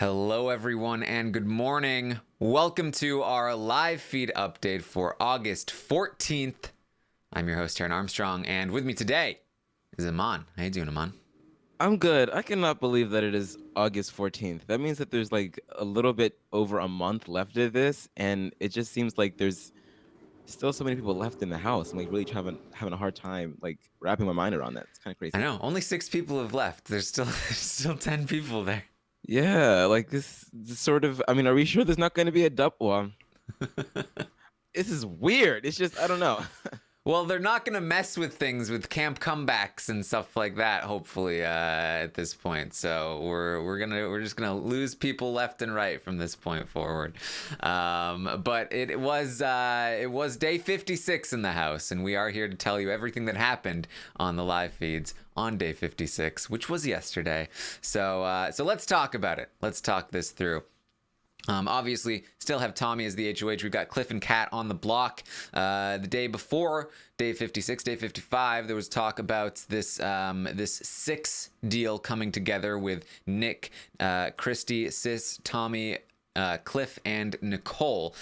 Hello, everyone, and good morning. Welcome to our live feed update for August 14th. I'm your host, Taran Armstrong, and with me today is Aman. How you doing, Aman? I'm good. I cannot believe that it is August 14th. That means that there's like a little bit over a month left of this, and it just seems like there's still so many people left in the house. I'm like really having a hard time like wrapping my mind around that. It's kind of I crazy. know, only 6 people have left. There's still there's still 10 people there. Yeah, like this sort of. I mean, are we sure there's not going to be a double? Well, this is weird. It's just I don't know. Well, they're not going to mess with things with camp comebacks and stuff like that. Hopefully, at this point, so we're just gonna lose people left and right from this point forward. But it was day 56 in the house, and we are here to tell you everything that happened on the live feeds on day 56, which was yesterday. So let's talk about it. Let's talk this through. Obviously, still have Tommy as the HOH. We've got Cliff and Kat on the block. The day before, day 56, day 55, there was talk about this six deal coming together with Nick, Christy, Sis, Tommy, Cliff, and Nicole.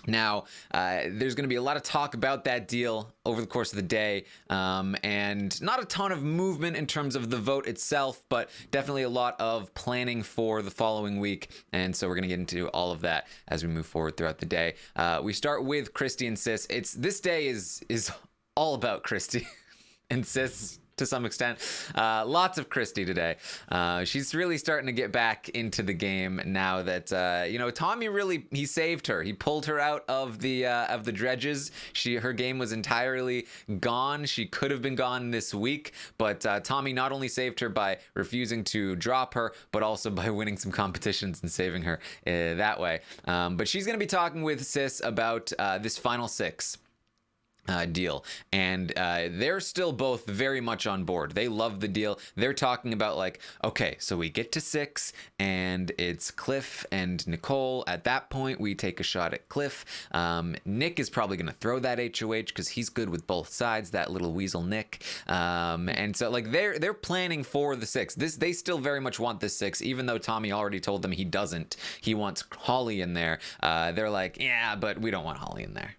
Now, there's going to be a lot of talk about that deal over the course of the day, and not a ton of movement in terms of the vote itself, but definitely a lot of planning for the following week. And so we're going to get into all of that as we move forward throughout the day. We start with Christy and Sis. This day is all about Christy and Sis to some extent. Lots of Christy today. She's really starting to get back into the game now that Tommy really he saved her. He pulled her out of the dredges. Her game was entirely gone. She could have been gone this week, but Tommy not only saved her by refusing to drop her, but also by winning some competitions and saving her that way. But she's going to be talking with Sis about this final six deal, and they're still both very much on board. They love the deal. They're talking about like, okay, so we get to 6 and it's Cliff and Nicole. At that point we take a shot at Cliff. Nick is probably going to throw that HOH because he's good with both sides, that little weasel Nick. And so like they're planning for the 6. They still very much want this 6, even though Tommy already told them he doesn't. He wants Holly in there. They're like, yeah, but we don't want Holly in there.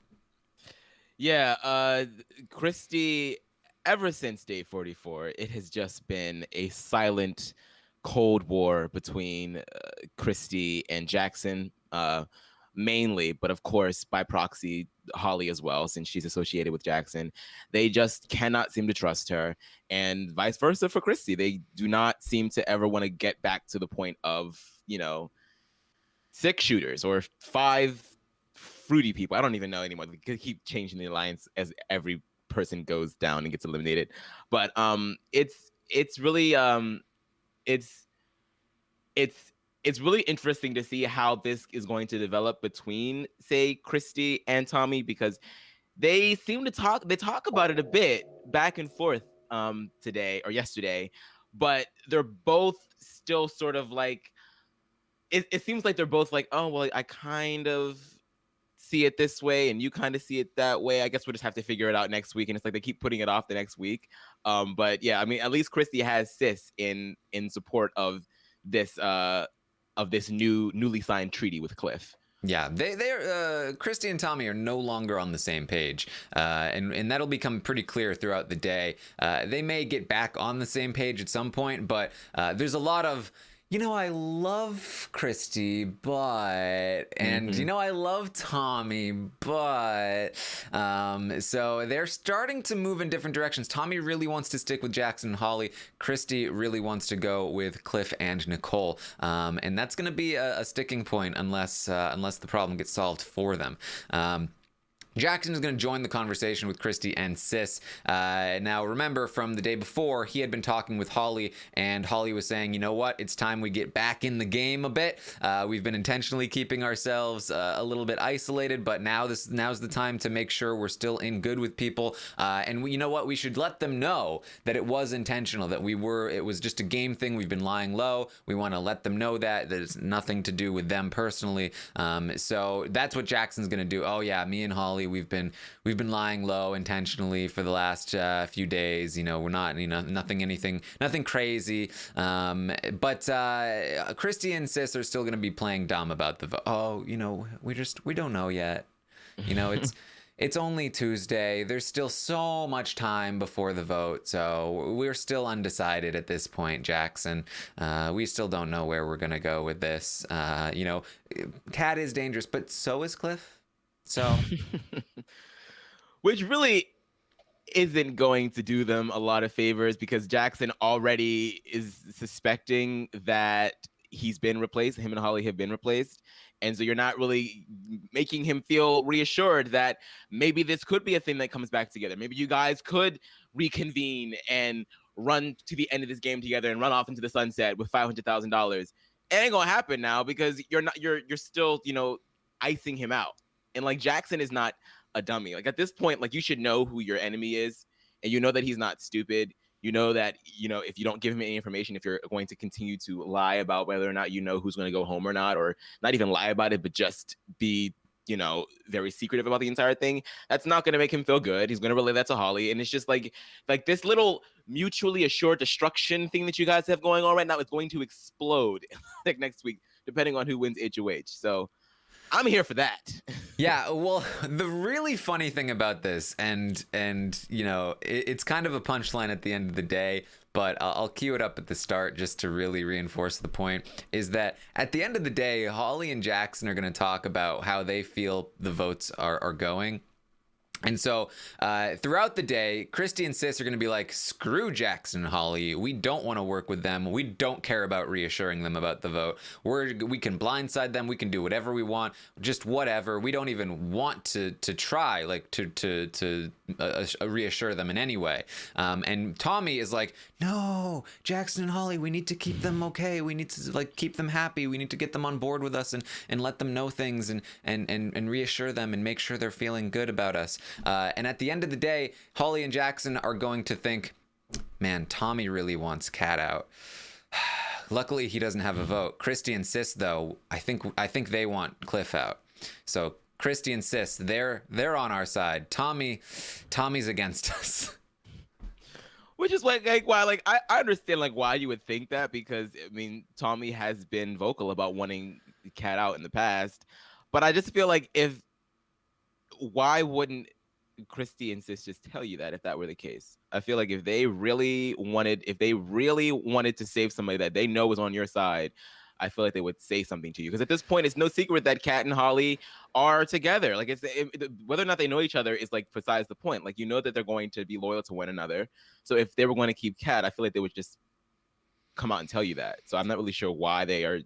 Yeah, Christy, ever since day 44, it has just been a silent Cold War between Christy and Jackson, mainly, but of course, by proxy, Holly as well, since she's associated with Jackson. They just cannot seem to trust her, and vice versa for Christy. They do not seem to ever want to get back to the point of, 6 shooters or 5 fruity people. I don't even know anymore. They keep changing the alliance as every person goes down and gets eliminated. But it's really it's it's really interesting to see how this is going to develop between, say, Christy and Tommy, because they seem to talk about it a bit back and forth today or yesterday, but they're both still sort of like it seems like they're both like, oh well, I kind of see it this way and you kind of see it that way. I guess we'll just have to figure it out next week. And it's like they keep putting it off the next week. But yeah, I mean, at least Christy has Sis in support of this newly signed treaty with Cliff. Yeah, they're Christy and Tommy are no longer on the same page, and that'll become pretty clear throughout the day. They may get back on the same page at some point, but there's a lot of, I love Christy, but, and, I love Tommy, but, so they're starting to move in different directions. Tommy really wants to stick with Jackson and Holly. Christy really wants to go with Cliff and Nicole. And that's going to be a sticking point unless the problem gets solved for them. Jackson is going to join the conversation with Christy and Sis. Now, remember from the day before, he had been talking with Holly, and Holly was saying, you know what, it's time we get back in the game a bit. We've been intentionally keeping ourselves a little bit isolated, but now's the time to make sure we're still in good with people. And you know what, we should let them know that it was intentional, that it was just a game thing. We've been lying low. We want to let them know that it's nothing to do with them personally. So that's what Jackson's going to do. Oh yeah, me and Holly, Holly, we've been lying low intentionally for the last few days. We're not, nothing crazy. But Christy and Sis are still going to be playing dumb about the vote. Oh, we don't know yet. It's only Tuesday. There's still so much time before the vote, so we're still undecided at this point, Jackson. We still don't know where we're gonna go with this. Cat is dangerous, but so is Cliff. So, which really isn't going to do them a lot of favors because Jackson already is suspecting that he's been replaced. Him and Holly have been replaced. And so you're not really making him feel reassured that maybe this could be a thing that comes back together. Maybe you guys could reconvene and run to the end of this game together and run off into the sunset with $500,000. It ain't gonna happen now because you're still, icing him out. And like Jackson is not a dummy. Like at this point, like you should know who your enemy is, and you know that he's not stupid. You know that, if you don't give him any information, if you're going to continue to lie about whether or not you know who's going to go home or not, or not even lie about it, but just be, very secretive about the entire thing, that's not going to make him feel good. He's going to relay that to Holly. And it's just like this little mutually assured destruction thing that you guys have going on right now is going to explode like next week, depending on who wins HOH. So I'm here for that. Yeah, well, the really funny thing about this, and it's kind of a punchline at the end of the day, but I'll cue it up at the start just to really reinforce the point, is that at the end of the day, Holly and Jackson are going to talk about how they feel the votes are going. And so throughout the day, Christy and Sis are going to be like, screw Jackson and Holly. We don't want to work with them. We don't care about reassuring them about the vote. We can blindside them. We can do whatever we want, just whatever. We don't even want to try to reassure them in any way. And Tommy is like, no, Jackson and Holly, we need to keep them okay. We need to keep them happy. We need to get them on board with us and let them know things and reassure them and make sure they're feeling good about us. And at the end of the day, Holly and Jackson are going to think, man, Tommy really wants Cat out. Luckily, he doesn't have a vote. Christy and Sis, though, I think they want Cliff out. So Christy and Sis, they're on our side. Tommy's against us. Which is why I understand why you would think that, because I mean Tommy has been vocal about wanting Cat out in the past, but I just feel like why wouldn't Christy and Sis just tell you that if that were the case? I feel like if they really wanted to save somebody that they know is on your side, I feel like they would say something to you. Because at this point, it's no secret that Kat and Holly are together. Like whether or not they know each other is besides the point. Like that they're going to be loyal to one another. So if they were going to keep Kat, I feel like they would just come out and tell you that. So I'm not really sure why they are.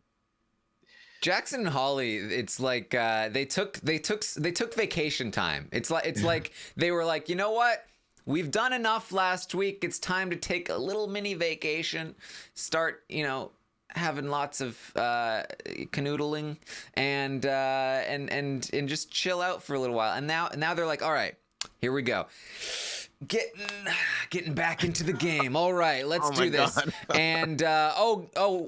Jackson and Holly, it's like they took vacation time. It's like they were like, you know what? We've done enough last week. It's time to take a little mini vacation. Start, having lots of canoodling and just chill out for a little while. And now they're like, all right, here we go. Getting back into the game. All right, let's do this. God. And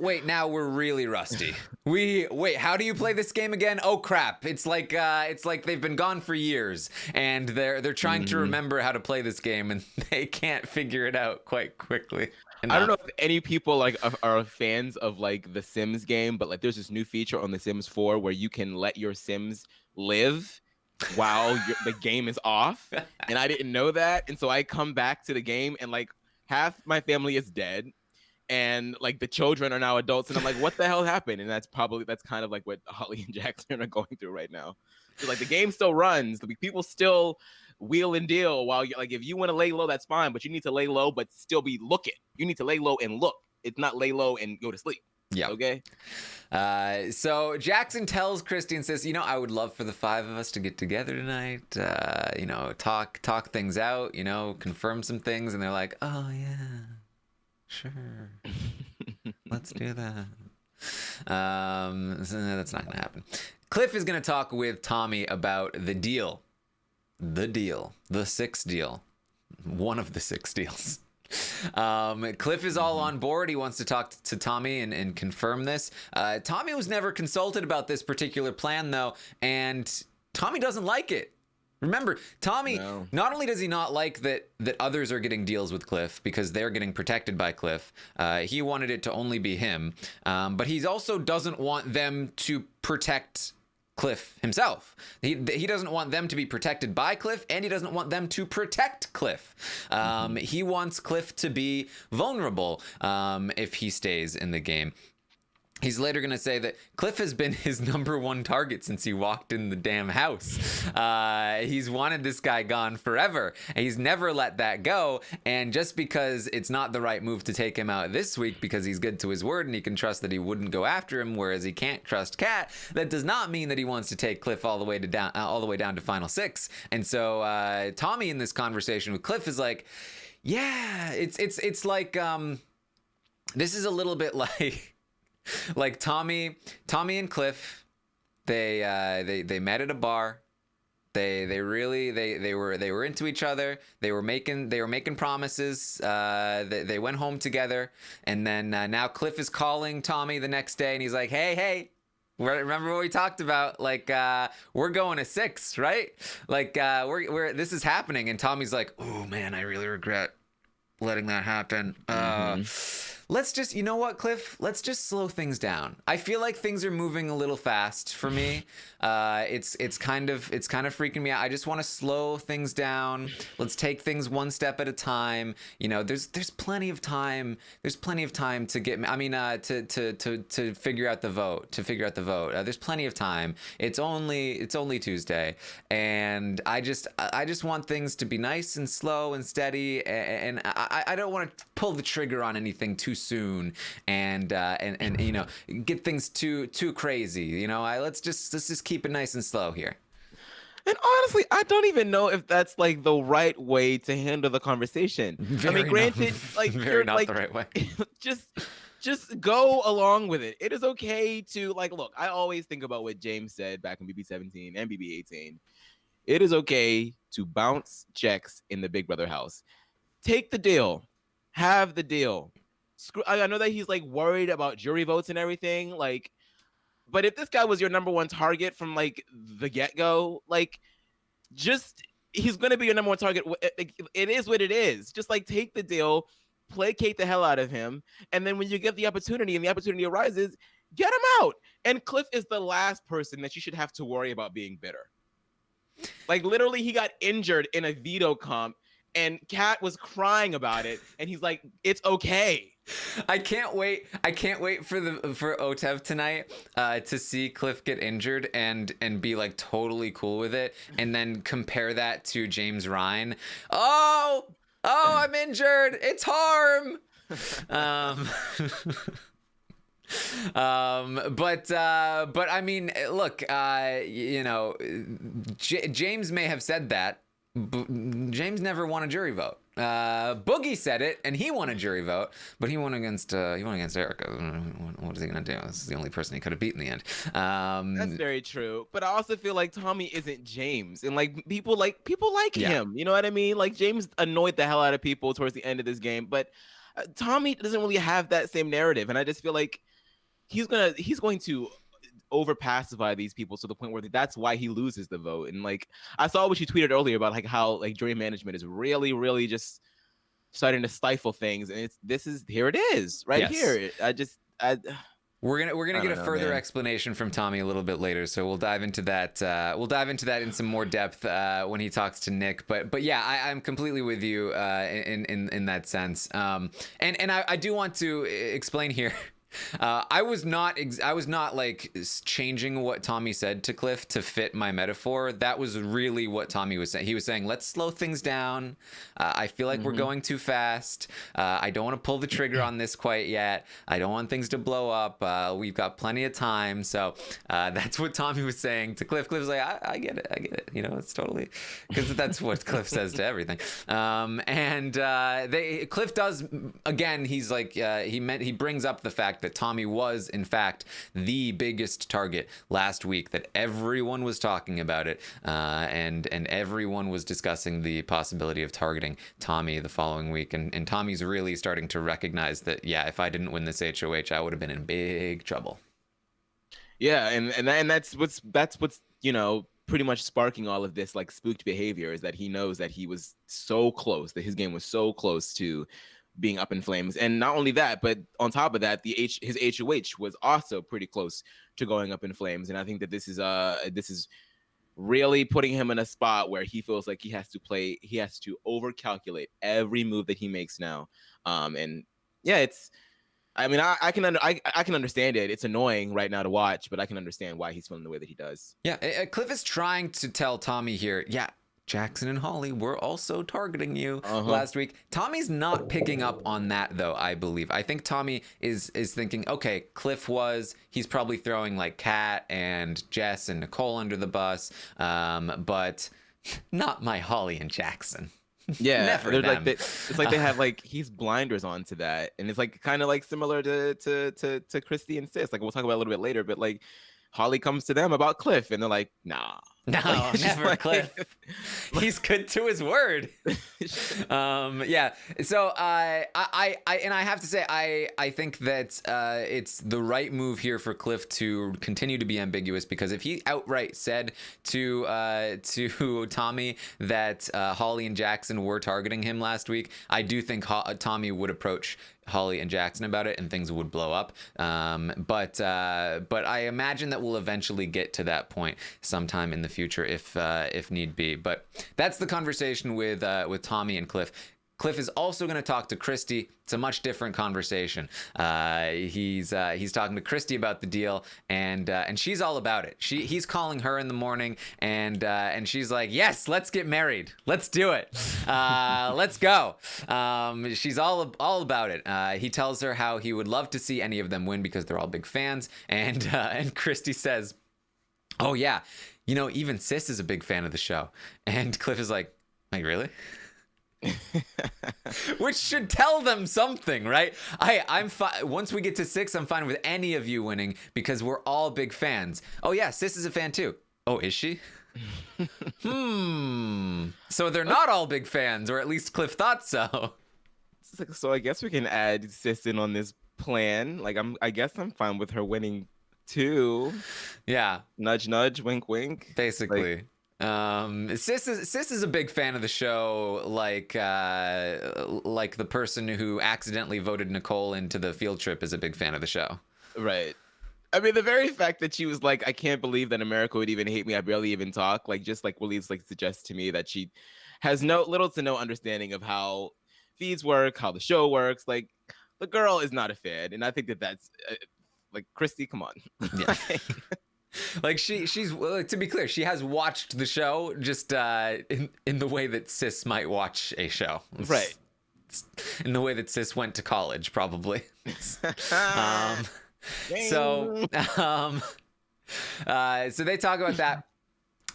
wait, now we're really rusty. How do you play this game again? Oh crap. It's like they've been gone for years and they're trying to remember how to play this game and they can't figure it out quite quickly enough. I don't know if any people are fans of the Sims game, but there's this new feature on the Sims 4 where you can let your Sims live while the game is off, and I didn't know that, and so I come back to the game and half my family is dead, and the children are now adults, and I'm like, what the hell happened? And that's kind of what Holly and Jackson are going through right now. So the game still runs, people still wheel and deal while you if you want to lay low, that's fine, but you need to lay low but still be looking. You need to lay low and look. It's not lay low and go to sleep. Yeah. Okay. So Jackson tells Christy and says, I would love for the five of us to get together tonight. Talk things out. Confirm some things. And they're like, oh yeah, sure, let's do that. So that's not gonna happen. Cliff is gonna talk with Tommy about the deal, the 6 deal, one of the 6 deals. Cliff is all on board. He wants to talk to Tommy and confirm this. Tommy was never consulted about this particular plan, though, and Tommy doesn't like it. Remember, Tommy, No. not only does he not like that others are getting deals with Cliff because they're getting protected by Cliff, he wanted it to only be him, but he also doesn't want them to protect Cliff himself. He doesn't want them to be protected by Cliff, and he doesn't want them to protect Cliff. He wants Cliff to be vulnerable if he stays in the game. He's later going to say that Cliff has been his number one target since he walked in the damn house. He's wanted this guy gone forever. And he's never let that go. And just because it's not the right move to take him out this week because he's good to his word and he can trust that he wouldn't go after him, whereas he can't trust Cat, that does not mean that he wants to take Cliff all the way down to Final Six. And so Tommy in this conversation with Cliff is like, yeah, it's like this is a little bit like Tommy and Cliff, they met at a bar. They were into each other. They were making promises. They went home together, and then now Cliff is calling Tommy the next day, and he's like, hey, remember what we talked about? Like, we're going to 6, right? Like, we're this is happening, and Tommy's like, oh man, I really regret letting that happen. Let's just, you know what, Cliff? Let's just slow things down. I feel like things are moving a little fast for me. It's kind of freaking me out. I just want to slow things down. Let's take things one step at a time. You know, there's plenty of time. There's plenty of time to get. I mean, to figure out the vote. There's plenty of time. It's only Tuesday, and I just want things to be nice and slow and steady. And I don't want to pull the trigger on anything too soon and you know, get things too crazy. You know, let's just keep it nice and slow here. And honestly, I don't even know if that's like the right way to handle the conversation. I mean, granted, like very not the right way. just go along with it. It is okay to like look. I always think about what James said back in BB17 and BB18. It is okay to bounce checks in the Big Brother house. Take the deal. Have the deal. I know that he's like worried about jury votes and everything, like, but if this guy was your number one target from like the get-go, like, just he's gonna be your number one target. It is what it is. Just like take the deal, placate the hell out of him, and then when you get the opportunity and the opportunity arises, get him out. And Cliff is the last person that you should have to worry about being bitter. Like literally, he got injured in a veto comp. And Kat was crying about it, and he's like, "It's okay." I can't wait for Otev tonight to see Cliff get injured and be like totally cool with it, and then compare that to James Ryan. Oh, I'm injured. It's harm. But I mean, look, you know, James may have said that. James never won a jury vote. Boogie said it, and he won a jury vote, but he won against Erica. What is he gonna do? This is the only person he could have beat in the end. That's very true. But I also feel like Tommy isn't James, and like people like him. You know what I mean? Like James annoyed the hell out of people towards the end of this game, but Tommy doesn't really have that same narrative, and I just feel like he's going to over pacify these people to the point where that's why he loses the vote. And like I saw what you tweeted earlier about like how like jury management is really just starting to stifle things, and here it is right here. We're gonna get a further explanation from Tommy a little bit later, so we'll dive into that. We'll dive into that in some more depth when he talks to Nick. But yeah, I'm completely with you in that sense. And I do want to explain here. I was not like changing what Tommy said to Cliff to fit my metaphor. That was really what Tommy was saying. He was saying, let's slow things down. I feel like we're going too fast. I don't want to pull the trigger on this quite yet. I don't want things to blow up. We've got plenty of time. So that's what Tommy was saying to Cliff. Cliff's like, I get it. You know, it's totally, because that's what Cliff says to everything. Cliff does, again, he's like, he brings up the fact that Tommy was, in fact, the biggest target last week, that everyone was talking about it, and everyone was discussing the possibility of targeting Tommy the following week. And Tommy's really starting to recognize that, yeah, if I didn't win this HOH, I would have been in big trouble. Yeah, and that's what's you know, pretty much sparking all of this like spooked behavior is that he knows that he was so close, that his game was so close to being up in flames. And not only that, but on top of that, his HOH was also pretty close to going up in flames. And I think that this is really putting him in a spot where he feels like he has to overcalculate every move that he makes now. And yeah, I can understand it. It's annoying right now to watch, but I can understand why he's feeling the way that he does. Yeah, Cliff is trying to tell Tommy here, yeah, Jackson and Holly were also targeting you last week. Tommy's not picking up on that, though, I believe. I think Tommy is thinking, okay, Cliff he's probably throwing like Kat and Jess and Nicole under the bus, but not my Holly and Jackson. Yeah, Never them. It's like they have like he's blinders onto that, and it's like kind of like similar to Christy and Sis. Like we'll talk about a little bit later, but like Holly comes to them about Cliff, and they're like, nah. No, never like, Cliff. He's good to his word. Yeah. So I have to say I think that it's the right move here for Cliff to continue to be ambiguous, because if he outright said to Tommy that Holly and Jackson were targeting him last week, I do think Tommy would approach Holly and Jackson about it and things would blow up. But I imagine that we'll eventually get to that point sometime in the future if need be. But that's the conversation with Tommy and Cliff. Cliff is also going to talk to Christy. It's a much different conversation. He's talking to Christy about the deal, and she's all about it. He's calling her in the morning, and she's like, "Yes, let's get married. Let's do it. Let's go." She's all about it. He tells her how he would love to see any of them win because they're all big fans, and Christy says, "Oh yeah, you know, even Sis is a big fan of the show." And Cliff is like, really? Which should tell them something, right? I'm fine. Once we get to 6, I'm fine with any of you winning because we're all big fans. Oh yeah, Sis is a fan too. Oh, is she? So they're not all big fans, or at least Cliff thought so. So I guess we can add Sis in on this plan. Like I guess I'm fine with her winning too. Yeah. Nudge, nudge, wink, wink. Basically. Like, Sis is a big fan of the show, like the person who accidentally voted Nicole into the field trip is a big fan of the show. Right. I mean, the very fact that she was like, I can't believe that America would even hate me. I barely even talk. Like, just like Willie's like suggests to me that she has little to no understanding of how feeds work, how the show works. Like, the girl is not a fan, and I think that's like Christy. Come on. Yeah. Like she's like, to be clear, she has watched the show just in the way that Sis might watch a show, right? In the way that Sis went to college, probably. So they talk about that.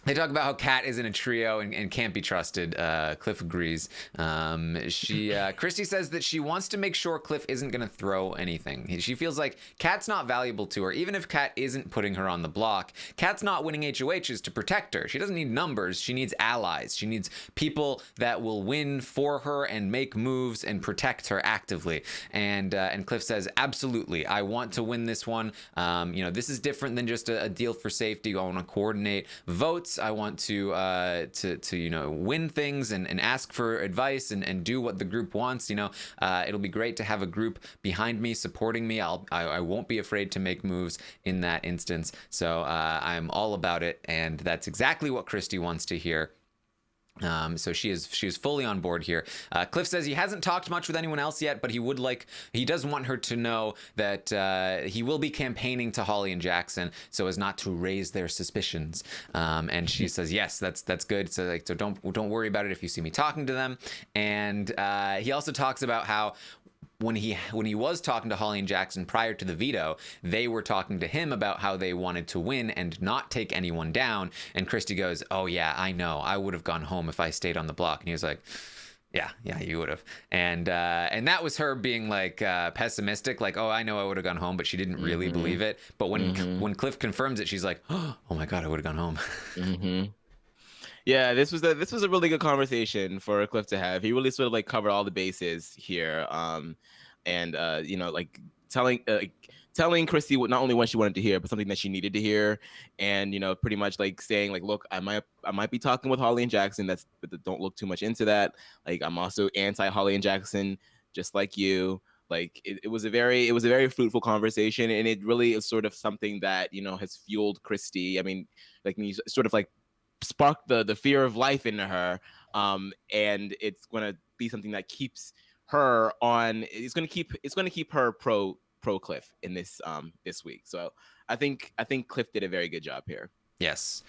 They talk about how Kat is in a trio and can't be trusted. Cliff agrees. Christy says that she wants to make sure Cliff isn't going to throw anything. She feels like Kat's not valuable to her. Even if Kat isn't putting her on the block, Kat's not winning HOHs to protect her. She doesn't need numbers. She needs allies. She needs people that will win for her and make moves and protect her actively. And Cliff says, absolutely, I want to win this one. This is different than just a deal for safety. I want to coordinate votes. I want to win things and ask for advice and do what the group wants. It'll be great to have a group behind me supporting me. I won't be afraid to make moves in that instance. So I'm all about it, and that's exactly what Christy wants to hear. So she is fully on board here. Cliff says he hasn't talked much with anyone else yet, but he does want her to know that he will be campaigning to Holly and Jackson so as not to raise their suspicions. And she says, yes, that's good. So don't worry about it if you see me talking to them. And he also talks about how when he was talking to Holly and Jackson prior to the veto, they were talking to him about how they wanted to win and not take anyone down. And Christy goes, oh yeah, I know. I would have gone home if I stayed on the block. And he was like, yeah, you would have. And that was her being like pessimistic, like, oh, I know I would have gone home, but she didn't really believe it. But when Cliff confirms it, she's like, oh my God, I would have gone home. Yeah, this was a really good conversation for Cliff to have. He really sort of like covered all the bases here. Like telling Christy not only what she wanted to hear, but something that she needed to hear, and pretty much like saying like, look, I might be talking with Holly and Jackson. But don't look too much into that. Like, I'm also anti Holly and Jackson, just like you. Like, it was a very fruitful conversation, and it really is sort of something that has fueled Christy. I mean, like, you sort of like sparked the fear of life into her, and it's gonna be something that keeps her on. It's gonna keep her pro Cliff in this week. So I think Cliff did a very good job here. Yes.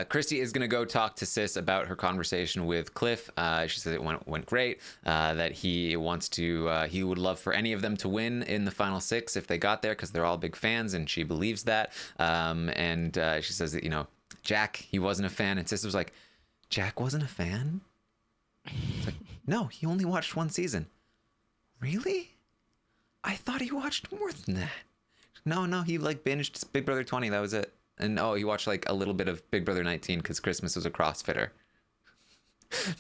Christy is going to go talk to Sis about her conversation with Cliff. She said it went great, that he would love for any of them to win in the final 6 if they got there, because they're all big fans, and she believes that. And she says that, Jack, he wasn't a fan. And Sis was like, Jack wasn't a fan? It's like, no, he only watched 1 season. Really? I thought he watched more than that. No, he like binged Big Brother 20. That was it. And he watched like a little bit of Big Brother 19 because Christmas was a CrossFitter.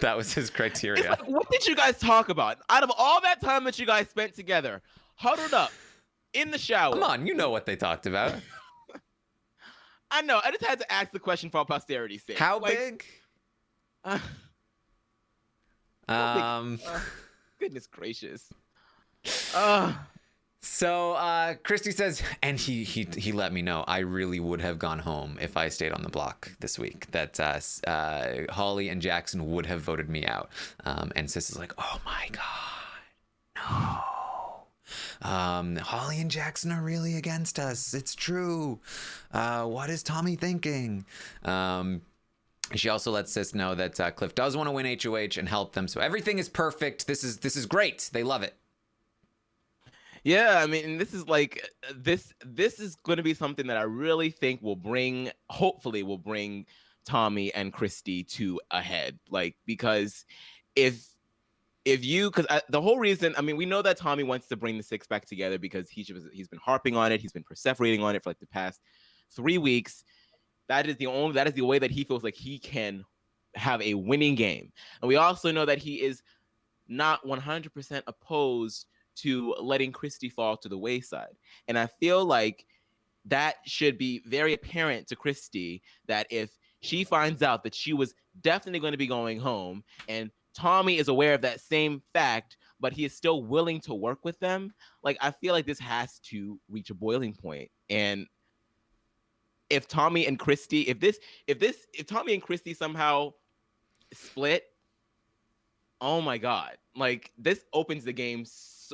That was his criteria. Like, what did you guys talk about? Out of all that time that you guys spent together, huddled up in the shower. Come on, you know what they talked about. I know. I just had to ask the question for posterity's sake. How big? Goodness gracious. So Christy says, and he let me know, I really would have gone home if I stayed on the block this week, that Holly and Jackson would have voted me out. And Sis is like, oh my God, no. Holly and Jackson are really against us. It's true. What is Tommy thinking? She also lets Sis know that Cliff does want to win HOH and help them. So everything is perfect. This is great. They love it. Yeah, I mean, this is like this is going to be something that I really think hopefully will bring Tommy and Christy to a head. Like, because because the whole reason, I mean, we know that Tommy wants to bring the 6 back together because he's been harping on it. He's been perseverating on it for like the past 3 weeks. That is the way that he feels like he can have a winning game. And we also know that he is not 100% opposed to letting Christy fall to the wayside. And I feel like that should be very apparent to Christy, that if she finds out that she was definitely going to be going home, and Tommy is aware of that same fact, but he is still willing to work with them, like, I feel like this has to reach a boiling point. And if Tommy and Christy, if Tommy and Christy somehow split, oh my God, like, this opens the game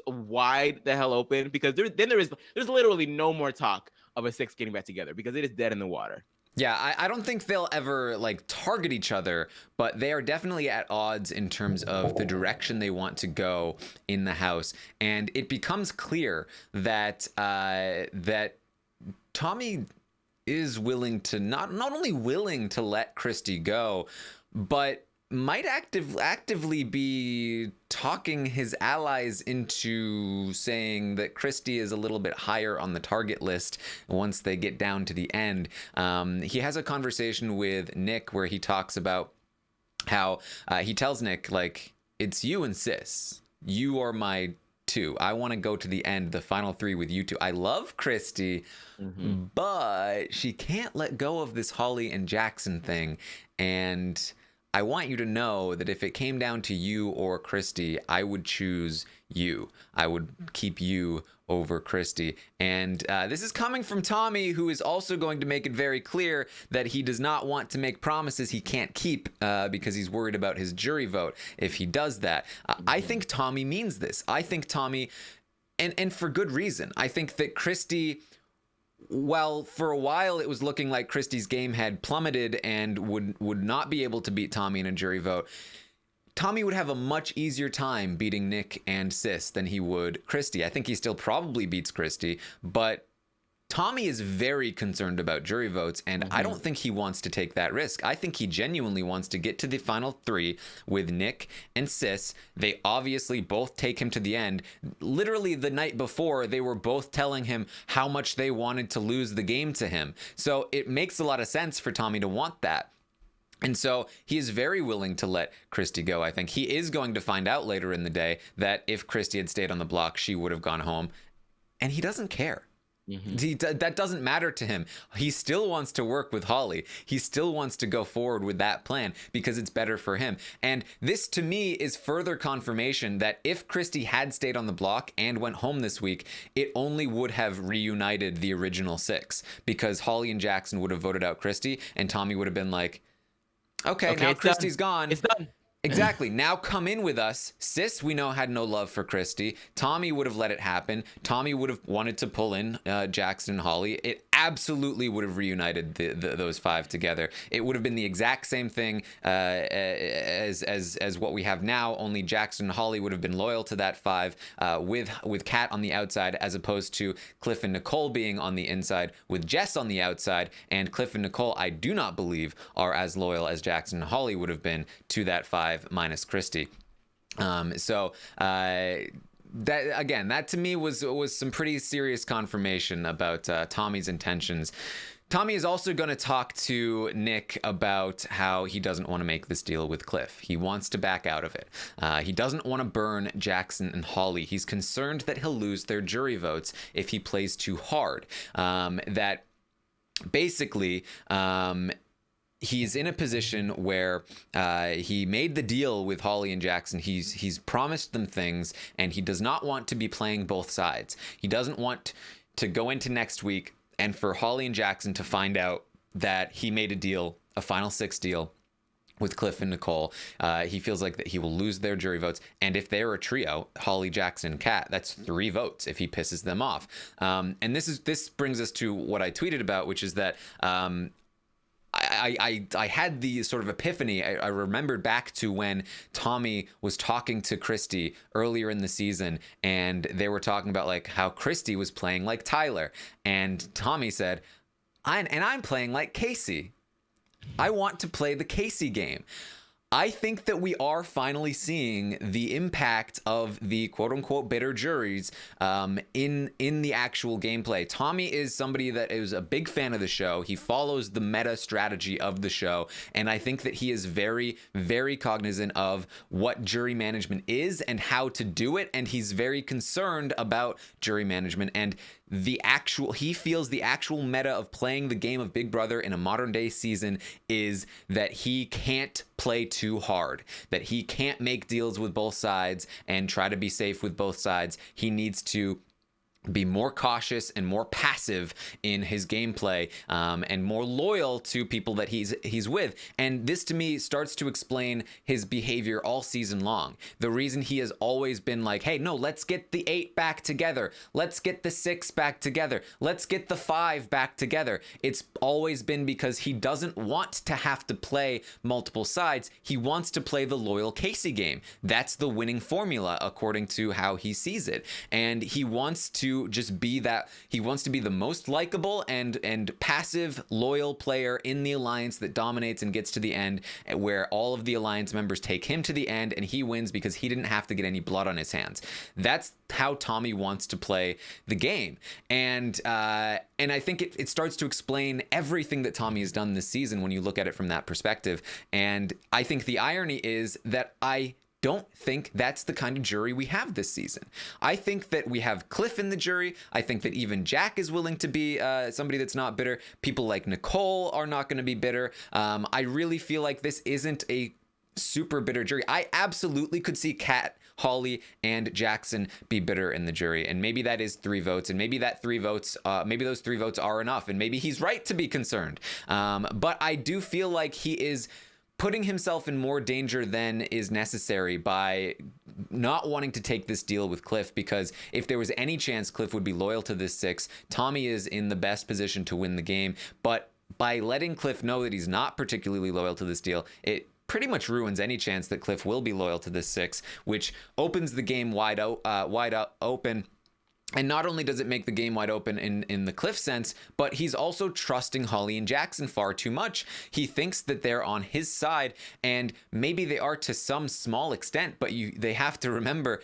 wide the hell open, because there's literally no more talk of a 6 getting back together, because it is dead in the water. Yeah, I don't think they'll ever like target each other, but they are definitely at odds in terms of the direction they want to go in the house. And it becomes clear that that Tommy is willing to not only willing to let Christy go, but might actively be talking his allies into saying that Christy is a little bit higher on the target list once they get down to the end. He has a conversation with Nick where he talks about how he tells Nick, like, it's you and Sis. You are my 2. I want to go to the end, the final 3 with you 2. I love Christy, but she can't let go of this Holly and Jackson thing. And I want you to know that if it came down to you or Christy, I would choose you. I would keep you over Christy. And this is coming from Tommy, who is also going to make it very clear that he does not want to make promises he can't keep because he's worried about his jury vote if he does that. I think Tommy means this. I think Tommy, and for good reason, I think that Christy, while for a while it was looking like Christy's game had plummeted and would not be able to beat Tommy in a jury vote, Tommy would have a much easier time beating Nick and Sis than he would Christy. I think he still probably beats Christy, but Tommy is very concerned about jury votes, and I don't think he wants to take that risk. I think he genuinely wants to get to the final 3 with Nick and Sis. They obviously both take him to the end. Literally the night before, they were both telling him how much they wanted to lose the game to him. So it makes a lot of sense for Tommy to want that. And so he is very willing to let Christy go. I think he is going to find out later in the day that if Christy had stayed on the block, she would have gone home. and he doesn't care. Mm-hmm. That doesn't matter to him. He still wants to work with Holly. He still wants to go forward with that plan because it's better for him. And this, to me, is further confirmation that if Christie had stayed on the block and went home this week, it only would have reunited the original 6, because Holly and Jackson would have voted out Christie, and Tommy would have been like, okay, now Christie's gone. It's done. Exactly. Now come in with us. Sis, we know, had no love for Christie. Tommy would have let it happen. Tommy would have wanted to pull in Jackson and Holly. It absolutely would have reunited those 5 together. It would have been the exact same thing as what we have now, only Jackson and Holly would have been loyal to that 5 with Kat on the outside, as opposed to Cliff and Nicole being on the inside with Jess on the outside. And Cliff and Nicole, I do not believe, are as loyal as Jackson and Holly would have been to that 5 minus Christie. That to me was some pretty serious confirmation about Tommy's intentions. Tommy is also going to talk to Nick about how he doesn't want to make this deal with Cliff. He wants to back out of it. He doesn't want to burn Jackson and Holly. He's concerned that he'll lose their jury votes if he plays too hard. That basically, he's in a position where he made the deal with Holly and Jackson. He's promised them things, and he does not want to be playing both sides. He doesn't want to go into next week and for Holly and Jackson to find out that he made a deal, a final 6 deal with Cliff and Nicole. He feels like that he will lose their jury votes, and if they're a trio, Holly, Jackson, Kat, that's 3 votes if he pisses them off. And this brings us to what I tweeted about, which is that I had the sort of epiphany. I remembered back to when Tommy was talking to Christie earlier in the season, and they were talking about like how Christie was playing like Tyler, and Tommy said, I'm playing like Casey. I want to play the Casey game. I think that we are finally seeing the impact of the quote-unquote bitter juries in the actual gameplay. Tommy is somebody that is a big fan of the show. He follows the meta strategy of the show, and I think that he is very, very cognizant of what jury management is and how to do it, and he's very concerned about jury management and he feels the actual meta of playing the game of Big Brother in a modern day season is that he can't play too hard, that he can't make deals with both sides and try to be safe with both sides. He needs to be more cautious and more passive in his gameplay, and more loyal to people that he's with. And this to me starts to explain his behavior all season long. The reason he has always been like, hey, no, let's get the 8 back together. Let's get the 6 back together. Let's get the 5 back together. It's always been because he doesn't want to have to play multiple sides. He wants to play the loyal Casey game. That's the winning formula according to how he sees it. And he wants to just be that. He wants to be the most likable and passive, loyal player in the alliance that dominates and gets to the end, where all of the alliance members take him to the end and he wins because he didn't have to get any blood on his hands. That's how Tommy wants to play the game. And I think it starts to explain everything that Tommy has done this season when you look at it from that perspective. And I think the irony is that I don't think that's the kind of jury we have this season. I think that we have Cliff in the jury. I think that even Jack is willing to be somebody that's not bitter. People like Nicole are not going to be bitter. I really feel like this isn't a super bitter jury. I absolutely could see Kat, Holly, and Jackson be bitter in the jury, and maybe that is 3 votes, and maybe that 3 votes, maybe those 3 votes are enough, and maybe he's right to be concerned. But I do feel like he is putting himself in more danger than is necessary by not wanting to take this deal with Cliff, because if there was any chance Cliff would be loyal to this 6, Tommy is in the best position to win the game. But by letting Cliff know that he's not particularly loyal to this deal, it pretty much ruins any chance that Cliff will be loyal to this 6, which opens the game wide open. And not only does it make the game wide open in the Cliff sense, but he's also trusting Holly and Jackson far too much. He thinks that they're on his side, and maybe they are to some small extent, but he has to remember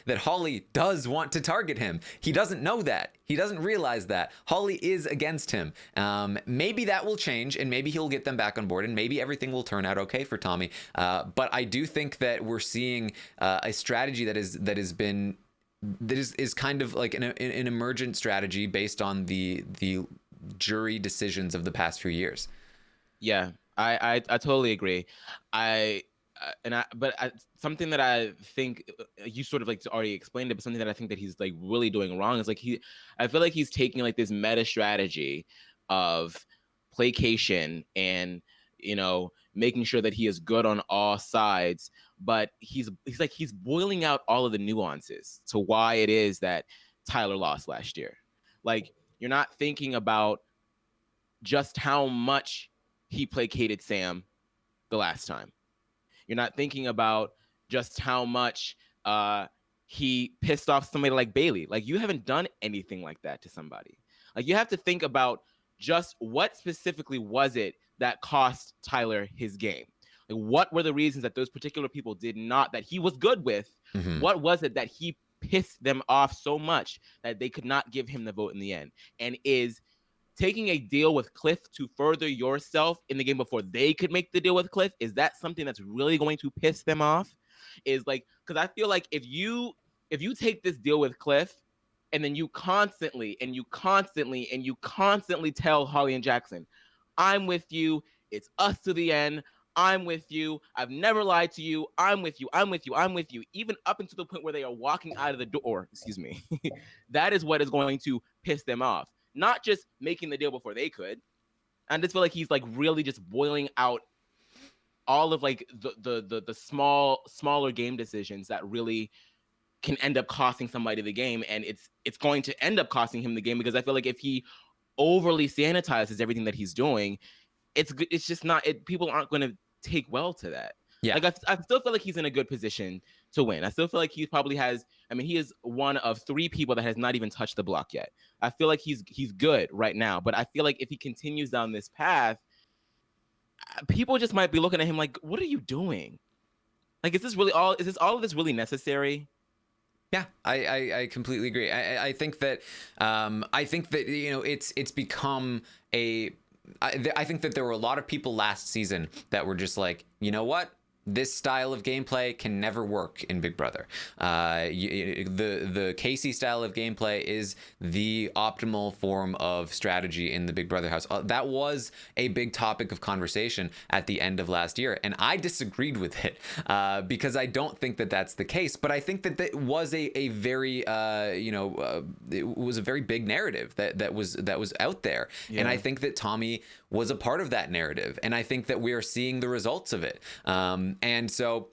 that Holly does want to target him. He doesn't know that. He doesn't realize that. Holly is against him. Maybe that will change, and maybe he'll get them back on board, and maybe everything will turn out okay for Tommy. But I do think that we're seeing a strategy that has been that is kind of like an emergent strategy based on the jury decisions of the past few years. Yeah, I totally agree. I something that I think you sort of like already explained it, but something that I think that he's like really doing wrong is like I feel like he's taking like this meta strategy of placation and making sure that he is good on all sides, but he's boiling out all of the nuances to why it is that Tyler lost last year. Like, you're not thinking about just how much he placated Sam the last time. You're not thinking about just how much he pissed off somebody like Bailey. Like, you haven't done anything like that to somebody. Like, you have to think about just what specifically was it that cost Tyler his game. Like, what were the reasons that those particular people did not, that he was good with? Mm-hmm. What was it that he pissed them off so much that they could not give him the vote in the end? And is taking a deal with Cliff to further yourself in the game before they could make the deal with Cliff, is that something that's really going to piss them off? Is like, because I feel like if you take this deal with Cliff and then you constantly tell Holly and Jackson, I'm with you, it's us to the end, I'm with you, I've never lied to you, I'm with you, even up until the point where they are walking out of the door, excuse me, that is what is going to piss them off. Not just making the deal before they could. I just feel like he's like really just boiling out all of like the smaller game decisions that really can end up costing somebody the game, and it's going to end up costing him the game, because I feel like if he overly sanitizes everything that he's doing, it's just not, people aren't going to take well to that. Yeah. Like, I still feel like he's in a good position to win. I still feel like he probably has, he is one of 3 people that has not even touched the block yet. I feel like he's good right now, but I feel like if he continues down this path, people just might be looking at him like, what are you doing? Like, is all of this really necessary? Yeah, I completely agree. I think that it's become a. I think that there were a lot of people last season that were just like, you know what? This style of gameplay can never work in Big Brother. The Casey style of gameplay is the optimal form of strategy in the Big Brother house. That was a big topic of conversation at the end of last year, and I disagreed with it because I don't think that that's the case. But I think that that was a very it was a very big narrative that was out there, yeah. And I think that Tommy was a part of that narrative, and I think that we are seeing the results of it. And so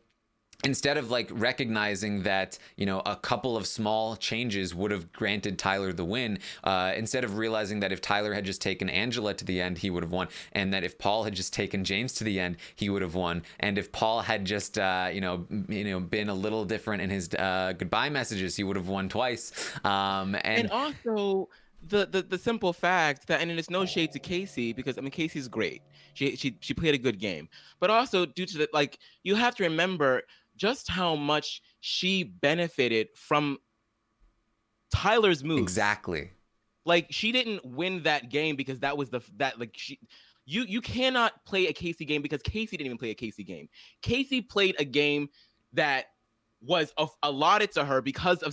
instead of like recognizing that, a couple of small changes would have granted Tyler the win, instead of realizing that if Tyler had just taken Angela to the end, he would have won, and that if Paul had just taken James to the end, he would have won, and if Paul had just been a little different in his goodbye messages, he would have won twice. And also the simple fact that, and it's no shade to Casey, because Casey's great. She played a good game, but also due to the, you have to remember just how much she benefited from Tyler's moves. Exactly. Like, she didn't win that game because that was you cannot play a Casey game because Casey didn't even play a Casey game. Casey played a game that was allotted to her because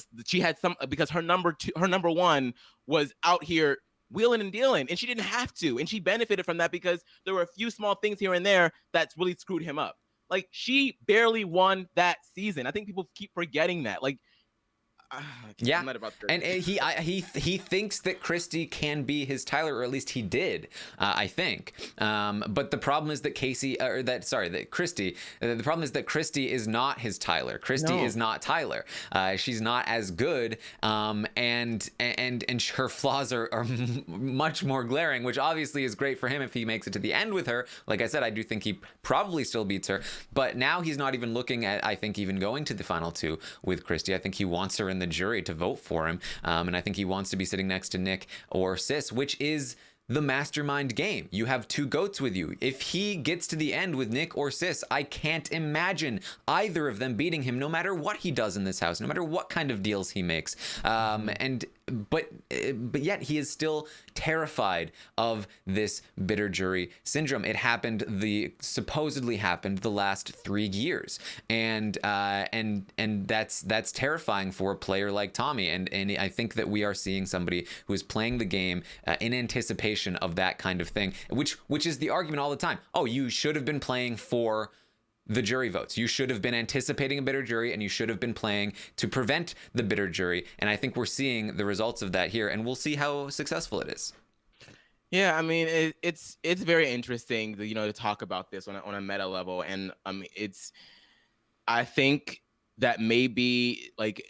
her number 1 was out here wheeling and dealing, and she didn't have to, and she benefited from that because there were a few small things here and there that's really screwed him up. Like, she barely won that season. I think people keep forgetting that. Like, yeah, and he thinks that Christy can be his Tyler, or at least he did, I think. But the problem is that Christy. The problem is that Christy is not his Tyler. Christy is not Tyler. She's not as good, and her flaws are much more glaring, which obviously is great for him if he makes it to the end with her. Like I said, I do think he probably still beats her, but now he's not even looking at, I think, even going to the final 2 with Christy. I think he wants her in the jury to vote for him, and I think he wants to be sitting next to Nick or Sis, which is the mastermind game. You have 2 goats with you. If he gets to the end with Nick or Sis, I can't imagine either of them beating him, no matter what he does in this house, no matter what kind of deals he makes. And but yet he is still terrified of this bitter jury syndrome. It happened, supposedly happened the last 3 years, and that's terrifying for a player like Tommy. And I think that we are seeing somebody who is playing the game in anticipation of that kind of thing, which is the argument all the time. Oh, you should have been playing for the jury votes. You should have been anticipating a bitter jury, and you should have been playing to prevent the bitter jury. And I think we're seeing the results of that here, and we'll see how successful it is. Yeah, I mean, it's very interesting, to talk about this on a meta level, and I mean, I think that maybe like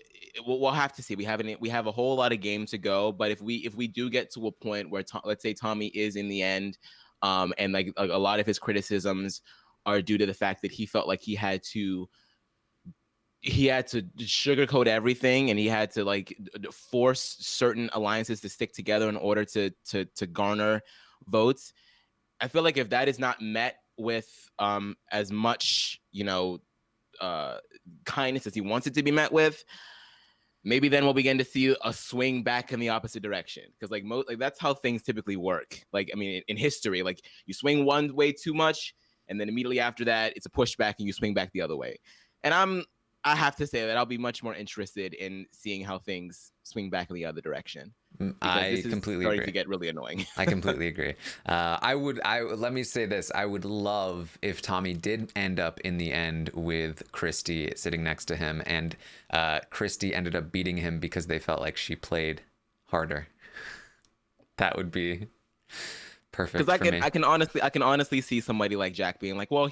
we'll have to see. We have a whole lot of game to go, but if we do get to a point where let's say Tommy is in the end, and like a lot of his criticisms are due to the fact that he felt like he had to sugarcoat everything, and he had to like force certain alliances to stick together in order to garner votes. I feel like if that is not met with as much kindness as he wants it to be met with, maybe then we'll begin to see a swing back in the opposite direction. Because like that's how things typically work. Like, I mean, in history, like you swing one way too much, and then immediately after that, it's a pushback and you swing back the other way. And I have to say that I'll be much more interested in seeing how things swing back in the other direction. I completely agree. To get really annoying. I completely agree. Let me say this. I would love if Tommy did end up in the end with Christy sitting next to him, and Christy ended up beating him because they felt like she played harder. That would be perfect. Because I can honestly see somebody like Jack being like, well,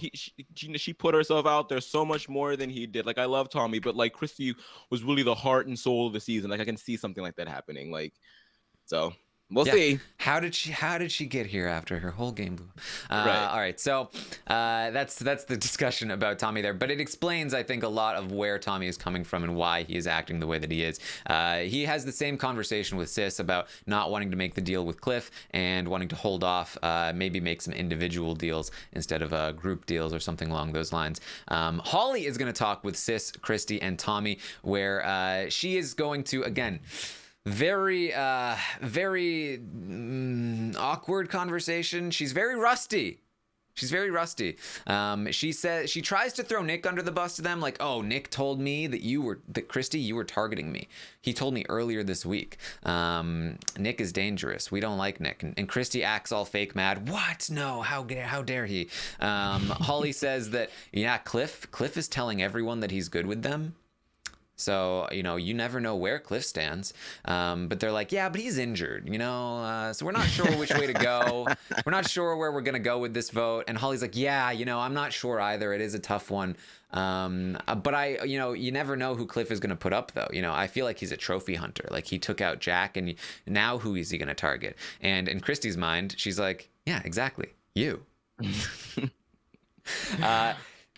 she put herself out there so much more than he did. Like, I love Tommy, but like Christy was really the heart and soul of the season. Like, I can see something like that happening. Like, so we'll see. How did she get here after her whole game blew? Right. All right. So that's the discussion about Tommy there, but it explains, I think, a lot of where Tommy is coming from and why he is acting the way that he is. He has the same conversation with Sis about not wanting to make the deal with Cliff and wanting to hold off, maybe make some individual deals instead of group deals or something along those lines. Holly is going to talk with Sis, Christy, and Tommy, where she is going to, again, very awkward conversation. She's very rusty. She says, she tries to throw Nick under the bus to them, like, oh, Nick told me that Christy, you were targeting me. He told me earlier this week. Nick is dangerous. We don't like Nick. And Christy acts all fake mad. What? No, how dare he? Holly says that, yeah, Cliff is telling everyone that he's good with them. So, you never know where Cliff stands. But they're like, yeah, but he's injured, so we're not sure which way to go. We're not sure where we're going to go with this vote. And Holly's like, yeah, I'm not sure either. It is a tough one. But you never know who Cliff is going to put up, though. I feel like he's a trophy hunter. Like, he took out Jack, and now who is he going to target? And in Christy's mind, she's like, yeah, exactly. You.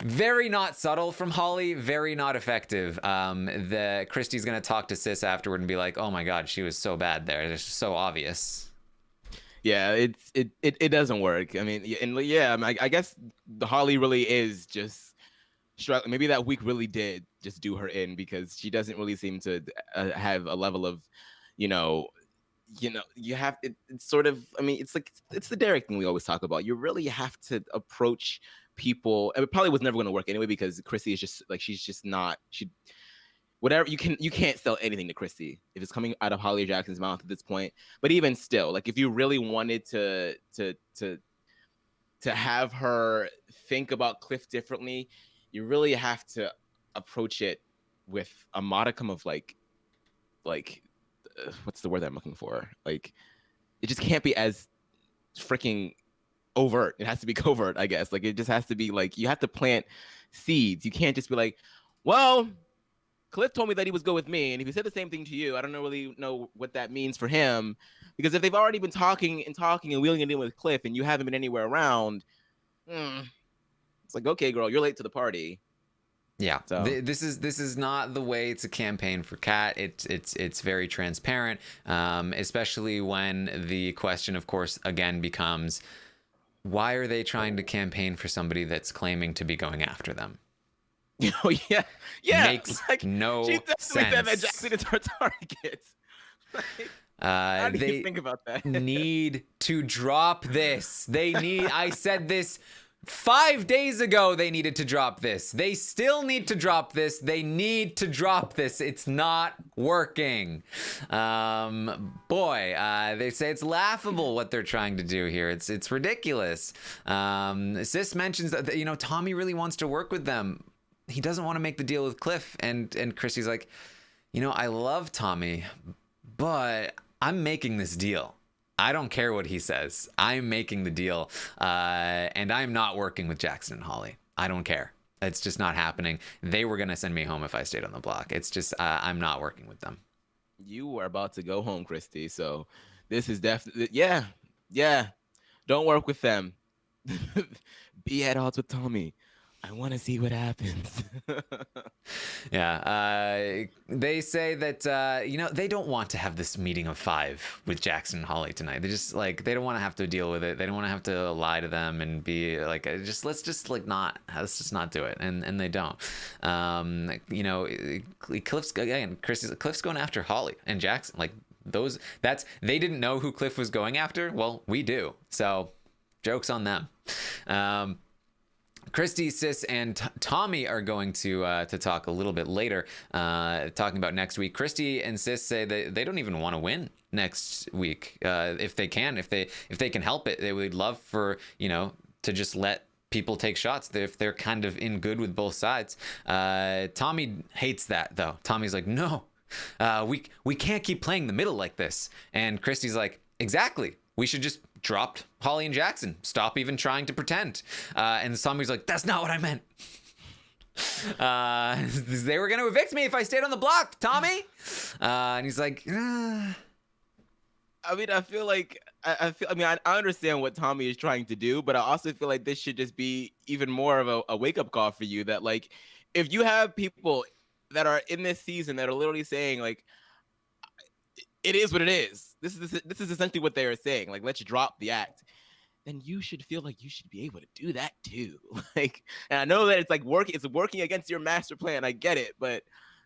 Very not subtle from Holly, very not effective. Christy's gonna talk to Sis afterward and be like, "Oh my God, she was so bad there. It's so obvious." Yeah, it doesn't work. I mean, I guess the Holly really is just struggling. Maybe that week really did just do her in, because she doesn't really seem to have a level of, you have it's sort of. I mean, it's like it's the Derek thing we always talk about. You really have to approach people, and it probably was never going to work anyway, because Christy is just like, she's just not, whatever, you can't sell anything to Christy if it's coming out of Holly Jackson's mouth at this point. But even still, like, if you really wanted to have her think about Cliff differently, you really have to approach it with a modicum of like what's the word that I'm looking for? Like, it just can't be as freaking overt. It has to be covert, I guess. Like, it just has to be like, you have to plant seeds. You can't just be like, well, Cliff told me that he was good with me, and if he said the same thing to you, I don't really know what that means for him. Because if they've already been talking and wheeling it in with Cliff, and you haven't been anywhere around, it's like, okay, girl, you're late to the party. Yeah, so this is not the way to campaign for Kat. It's very transparent, especially when the question, of course, again becomes, why are they trying to campaign for somebody that's claiming to be going after them? Oh, yeah. Makes like, no she sense. Said that Jackson is her target. How do They you think about that? need to drop this. I said this 5 days ago. They needed to drop this. They still need to drop this. They need to drop this. It's not working. They say it's laughable what they're trying to do here. It's ridiculous. Sis mentions that, Tommy really wants to work with them. He doesn't want to make the deal with Cliff. And Christy's like, I love Tommy, but I'm making this deal. I don't care what he says. I'm making the deal. And I'm not working with Jackson and Holly. I don't care. It's just not happening. They were going to send me home if I stayed on the block. It's just, I'm not working with them. You are about to go home, Christy. So this is definitely, yeah. Don't work with them. Be at odds with Tommy. I want to see what happens. Yeah. They say that, they don't want to have this meeting of 5 with Jackson and Holly tonight. They just they don't want to have to deal with it. They don't want to have to lie to them and be like, let's just not do it. And they don't. Cliff's going after Holly and Jackson. They didn't know who Cliff was going after. Well, we do. So joke's on them. Christy, Sis, and Tommy are going to talk a little bit later, talking about next week. Christy and Sis say that they don't even want to win next week. If they can help it, they would love for to just let people take shots if they're kind of in good with both sides. Tommy hates that though. Tommy's like, no, we can't keep playing the middle like this. And Christy's like, exactly. We should just drop Holly and Jackson. Stop even trying to pretend. And Tommy's like, that's not what I meant. They were going to evict me if I stayed on the block, Tommy. And he's like, I mean, I feel like I understand what Tommy is trying to do, but I also feel like this should just be even more of a wake-up call for you that, if you have people that are in this season that are literally saying, it is what it is. This is essentially what they are saying. Let's drop the act. Then you should feel like you should be able to do that too. And I know that it's working against your master plan. I get it, but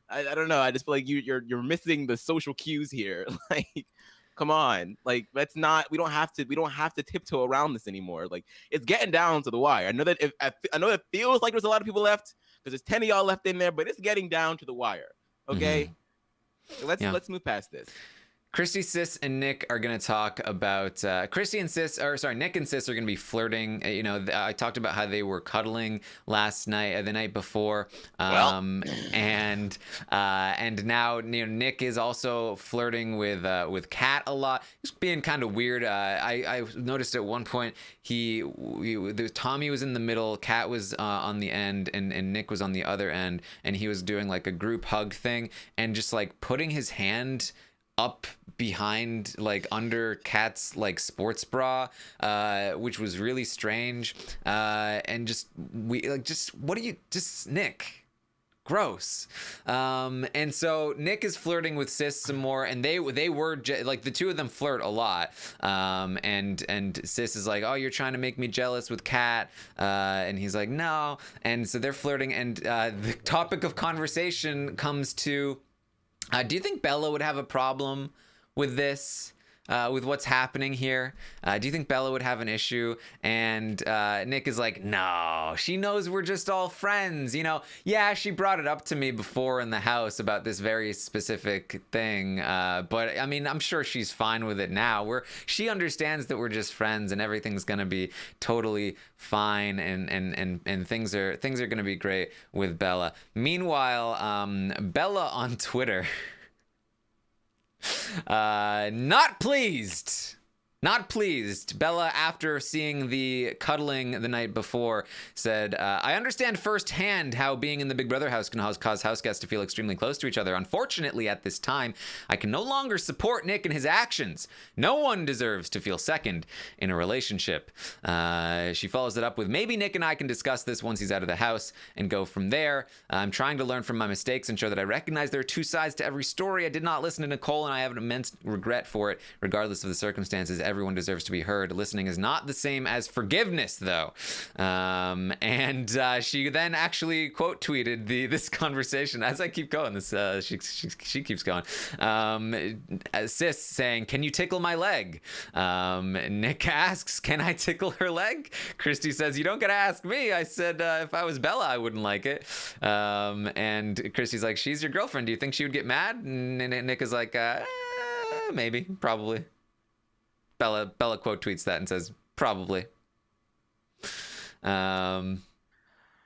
I don't know. I just feel like you're missing the social cues here. Come on. We don't have to tiptoe around this anymore. It's getting down to the wire. I know that it feels like there's a lot of people left because there's 10 of y'all left in there, but it's getting down to the wire. Okay. Mm-hmm. So let's move past this. Christy, Sis, and Nick are going to talk about Nick and Sis are going to be flirting. I talked about how they were cuddling last night, the night before, and now Nick is also flirting with Kat a lot. He's being kind of weird. I noticed at one point Tommy was in the middle, Kat was on the end, and Nick was on the other end, and he was doing a group hug thing and just putting his hand up behind under Kat's sports bra, which was really strange, and Nick, gross. And so Nick is flirting with Sis some more, and they were the two of them flirt a lot, and Sis is like, oh, you're trying to make me jealous with Kat, and he's like, no. And so they're flirting, and the topic of conversation comes to, do you think Bella would have a problem with this, with what's happening here? Do you think Bella would have an issue? And Nick is like, no, she knows we're just all friends. Yeah, she brought it up to me before in the house about this very specific thing. But I mean, I'm sure she's fine with it now. She understands that we're just friends and everything's going to be totally fine. And things are going to be great with Bella. Meanwhile, Bella on Twitter, not pleased. Bella, after seeing the cuddling the night before, said, I understand firsthand how being in the Big Brother house can cause house guests to feel extremely close to each other. Unfortunately, at this time, I can no longer support Nick and his actions. No one deserves to feel second in a relationship. She follows it up with, maybe Nick and I can discuss this once he's out of the house and go from there. I'm trying to learn from my mistakes and show that I recognize there are two sides to every story. I did not listen to Nicole, and I have an immense regret for it, regardless of the circumstances. everyone deserves to be heard. Listening is not the same as forgiveness, though. And she then actually quote tweeted this conversation. As I keep going, she keeps going. Sis saying, "Can you tickle my leg?" Nick asks, "Can I tickle her leg?" Christy says, "You don't gotta ask me. I said if I was Bella, I wouldn't like it." And Christy's like, "She's your girlfriend. Do you think she would get mad?" And Nick is like, "Maybe, probably." Bella quote tweets that and says, "Probably."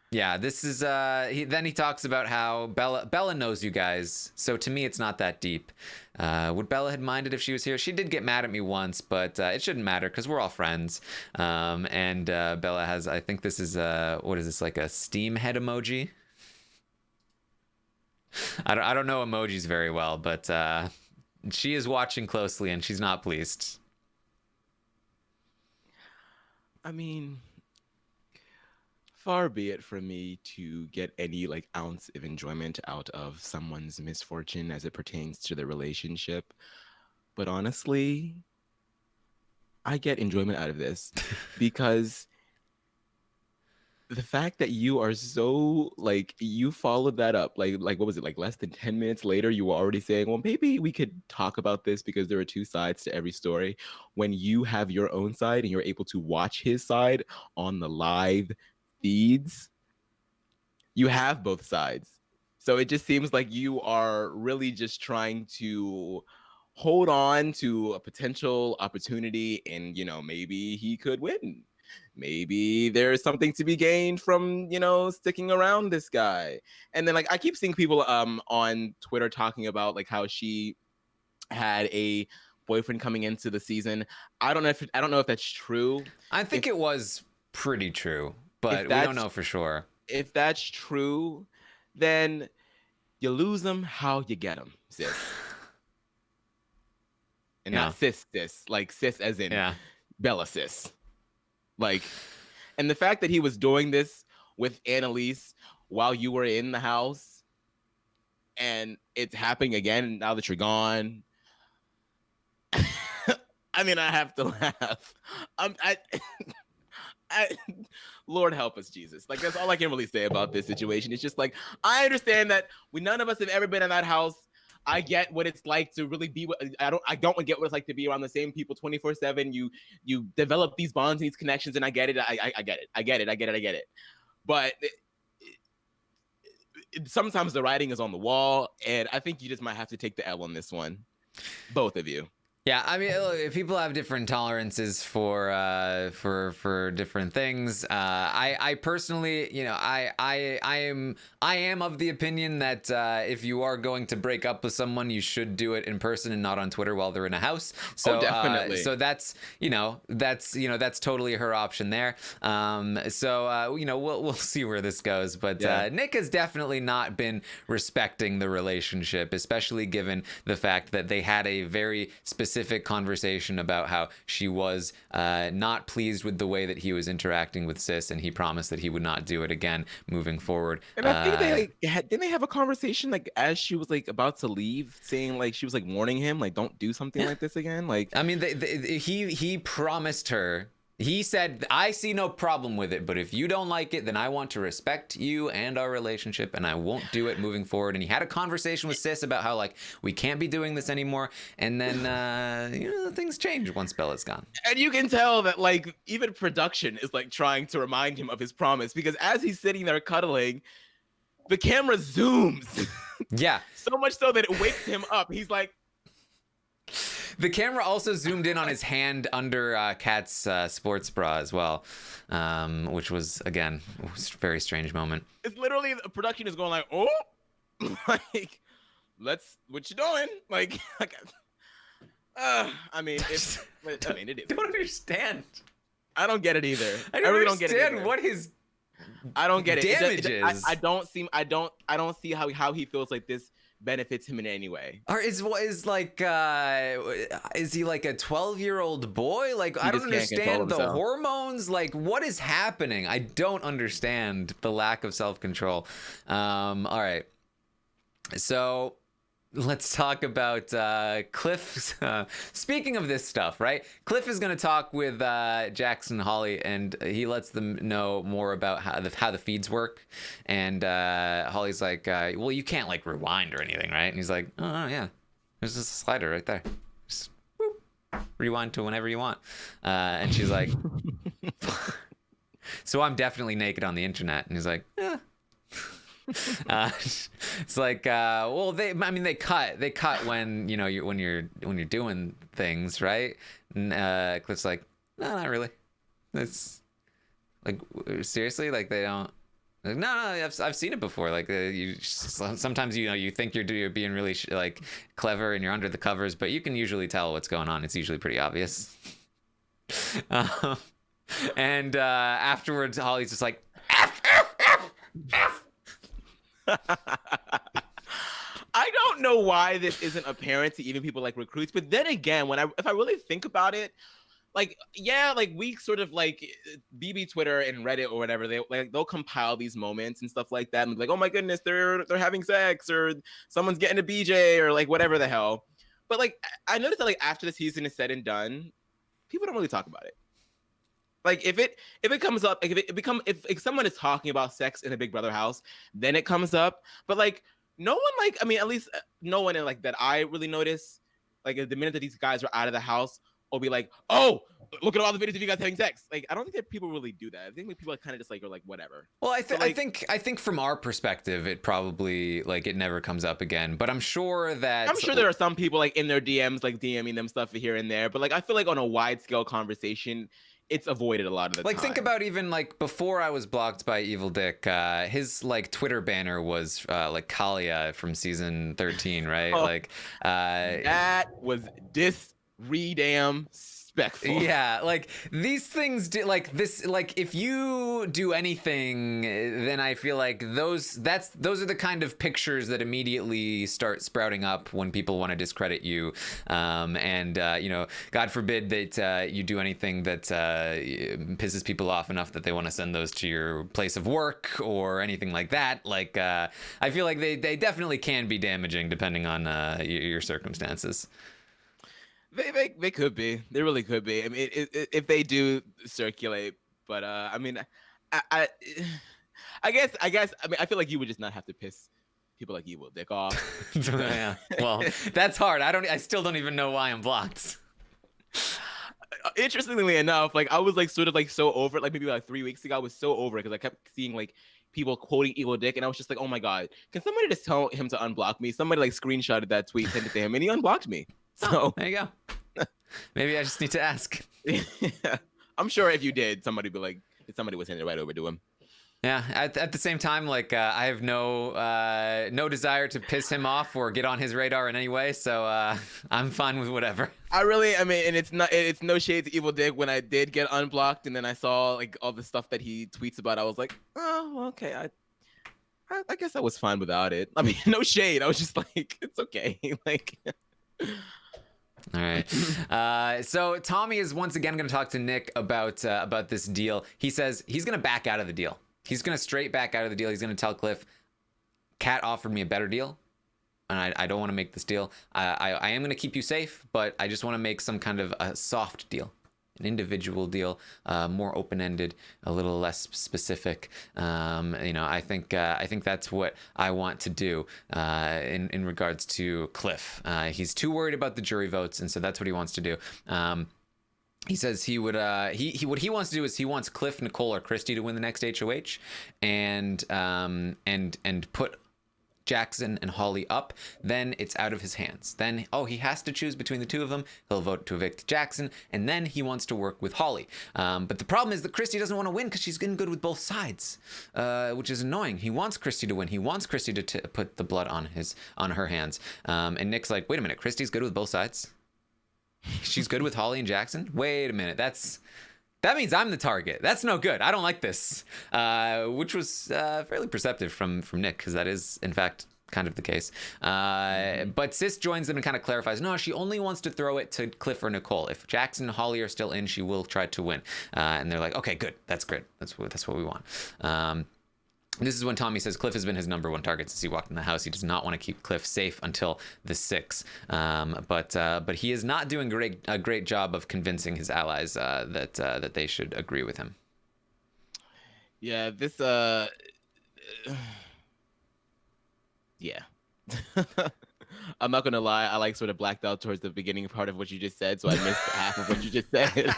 Yeah, this is then he talks about how Bella knows you guys, so to me it's not that deep. Would Bella have minded if she was here? She did get mad at me once, but it shouldn't matter because we're all friends. And Bella has, I think this is what is this, like a steam head emoji? I don't know emojis very well, but she is watching closely and she's not pleased. I mean, far be it from me to get any like ounce of enjoyment out of someone's misfortune as it pertains to the relationship. But honestly, I get enjoyment out of this because the fact that you are so like you followed that up like what was it, like less than 10 minutes later you were already saying, well, maybe we could talk about this because there are two sides to every story. When you have your own side and you're able to watch his side on the live feeds, you have both sides. So it just seems like you are really just trying to hold on to a potential opportunity and, you know, maybe he could win. Maybe there's something to be gained from, you know, sticking around this guy. And then like I keep seeing people on Twitter talking about like how she had a boyfriend coming into the season. I don't know if that's true. I think it was pretty true, but we don't know for sure. If that's true, then you lose them how you get them, sis. And not sis, like sis as in Bella sis. Like, and the fact that he was doing this with Annalise while you were in the house and it's happening again now that you're gone. I mean, I have to laugh. Lord help us, Jesus. Like, that's all I can really say about this situation. It's just like, I understand that none of us have ever been in that house. I get what it's like to really be. I don't get what it's like to be around the same people 24/7. You develop these bonds, these connections, and I get it. I get it. But sometimes the writing is on the wall, and I think you just might have to take the L on this one, both of you. Yeah, I mean, look, people have different tolerances for different things. I personally, you know, I am of the opinion that if you are going to break up with someone, you should do it in person and not on Twitter while they're in a house. So definitely. So that's totally her option there. So we'll see where this goes. But Nick has definitely not been respecting the relationship, especially given the fact that they had a very specific conversation about how she was not pleased with the way that he was interacting with Sis, and he promised that he would not do it again moving forward. And I think didn't they have a conversation like as she was like about to leave, saying like she was like warning him like don't do something like this again. Like, I mean, he promised her. He said, "I see no problem with it, but if you don't like it, then I want to respect you and our relationship, and I won't do it moving forward." And he had a conversation with Sis about how, like, we can't be doing this anymore. And then, things change once Bella's gone. And you can tell that, like, even production is, like, trying to remind him of his promise. Because as he's sitting there cuddling, the camera zooms. Yeah. So much so that it wakes him up. He's like... The camera also zoomed in on his hand under Kat's sports bra as well, which was, again, a very strange moment. It's literally, the production is going like, oh, like, what you doing? Like, I mean, it is. I don't understand. I don't get it either. I really don't get it either. What his I don't get it. Damages. I don't see how he feels like this benefits him in any way. Or is he like a 12-year-old boy? Like, I don't understand the hormones. Like, what is happening? I don't understand the lack of self-control. All right. So let's talk about Cliff. Speaking of this stuff, right? Cliff is going to talk with Jackson and Holly, and he lets them know more about how the feeds work. And Holly's like, well, you can't like rewind or anything, right? And he's like, oh yeah, there's just a slider right there. Just whoop, rewind to whenever you want. And she's like, so I'm definitely naked on the internet. And he's like, yeah. It's like, well, they cut when, you know, when you're doing things, right? And Cliff's like, no, not really. It's like, seriously, like they don't. Like, no, I've seen it before. Like you sometimes, you know, you think you're being really like clever and you're under the covers, but you can usually tell what's going on. It's usually pretty obvious. And afterwards, Holly's just like, F, F, F, F. I don't know why this isn't apparent to even people like recruits, but then again, if I really think about it, like, yeah, like we sort of like BB Twitter and Reddit or whatever, they'll compile these moments and stuff like that, and like, oh my goodness, they're having sex, or someone's getting a BJ, or like whatever the hell. But like, I noticed that like after the season is said and done, people don't really talk about it. Like if it comes up, like if someone is talking about sex in a Big Brother house, then it comes up. But like no one, like, I mean, at least no one in like that I really notice. Like the minute that these guys are out of the house, will be like, oh, look at all the videos of you guys having sex. Like I don't think that people really do that. I think like, people kind of just like are like whatever. Well, I think from our perspective, it probably like it never comes up again. But I'm sure there are some people like in their DMs like DMing them stuff here and there. But like I feel like on a wide scale conversation, it's avoided a lot of the time. Like think about even like before I was blocked by Evil Dick, his like Twitter banner was like Kalia from season 13, right? Oh, like that was damn respectful. Yeah, like these things do, like this, like if you do anything, then I feel like those are the kind of pictures that immediately start sprouting up when people want to discredit you, and you know, God forbid that you do anything that pisses people off enough that they want to send those to your place of work or anything like that. Like I feel like they definitely can be damaging depending on your circumstances. They could be. They really could be. I mean, if they do circulate, but I mean, I guess. I mean, I feel like you would just not have to piss people like Evil Dick off. Yeah. Well, that's hard. I still don't even know why I'm blocked. Interestingly enough, like I was like sort of like so over it. Like maybe like 3 weeks ago, I was so over it because I kept seeing like people quoting Evil Dick, and I was just like, oh my god, can somebody just tell him to unblock me? Somebody like screenshotted that tweet, sent it to him, and he unblocked me. So there you go. Maybe I just need to ask. Yeah. I'm sure if you did, somebody would be like, somebody would send it right over to him. Yeah. At the same time, like I have no desire to piss him off or get on his radar in any way, so I'm fine with whatever. I mean, and it's no shade to Evil Dick. When I did get unblocked, and then I saw like all the stuff that he tweets about, I was like, oh, okay, I guess I was fine without it. I mean, no shade. I was just like, it's okay. Like. All right. So Tommy is once again going to talk to Nick about this deal. He says he's going to back out of the deal. He's going to straight back out of the deal. He's going to tell Cliff, Kat offered me a better deal, and I don't want to make this deal. I am going to keep you safe, but I just want to make some kind of a soft deal, an individual deal, more open-ended, a little less specific. You know, I think that's what I want to do in regards to Cliff. He's too worried about the jury votes, and so that's what he wants to do. He says he would what he wants to do is he wants Cliff, Nicole, or Christy to win the next HOH, and put Jackson and Holly up. Then it's out of his hands. Then he has to choose between the two of them. He'll vote to evict Jackson, and then he wants to work with Holly. But the problem is that Christy doesn't want to win because she's getting good with both sides, which is annoying. He wants Christy to win. He wants Christy to put the blood on her hands. And Nick's like, wait a minute, Christy's good with both sides. She's good with Holly and Jackson. Wait a minute, that means I'm the target. That's no good. I don't like this. Which was fairly perceptive from Nick, because that is, in fact, kind of the case. But Sis joins them and kind of clarifies, no, she only wants to throw it to Cliff or Nicole. If Jackson and Holly are still in, she will try to win. And they're like, okay, good. That's good. That's what we want. This is when Tommy says Cliff has been his number one target since he walked in the house. He does not want to keep Cliff safe until the 6th. But he is not doing a great job of convincing his allies that they should agree with him. Yeah, this yeah. I'm not gonna lie, I like sort of blacked out towards the beginning part of what you just said, so I missed half of what you just said.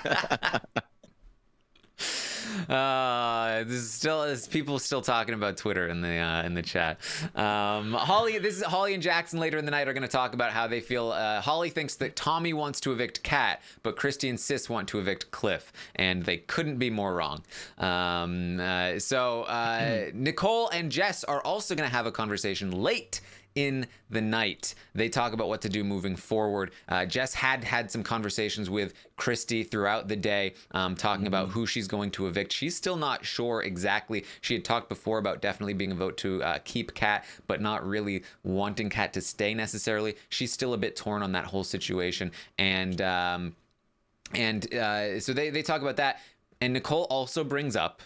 There's people still talking about Twitter in the chat. Holly and Jackson later in the night are going to talk about how they feel. Holly thinks that Tommy wants to evict Kat, but Christy and Sis want to evict Cliff, and they couldn't be more wrong. Nicole and Jess are also going to have a conversation late in the night. They talk about what to do moving forward. Jess had some conversations with Christy throughout the day, talking about who she's going to evict. She's still not sure exactly. She had talked before about definitely being a vote to keep Kat, but not really wanting Kat to stay necessarily. She's still a bit torn on that whole situation, and so they talk about that. And Nicole also brings up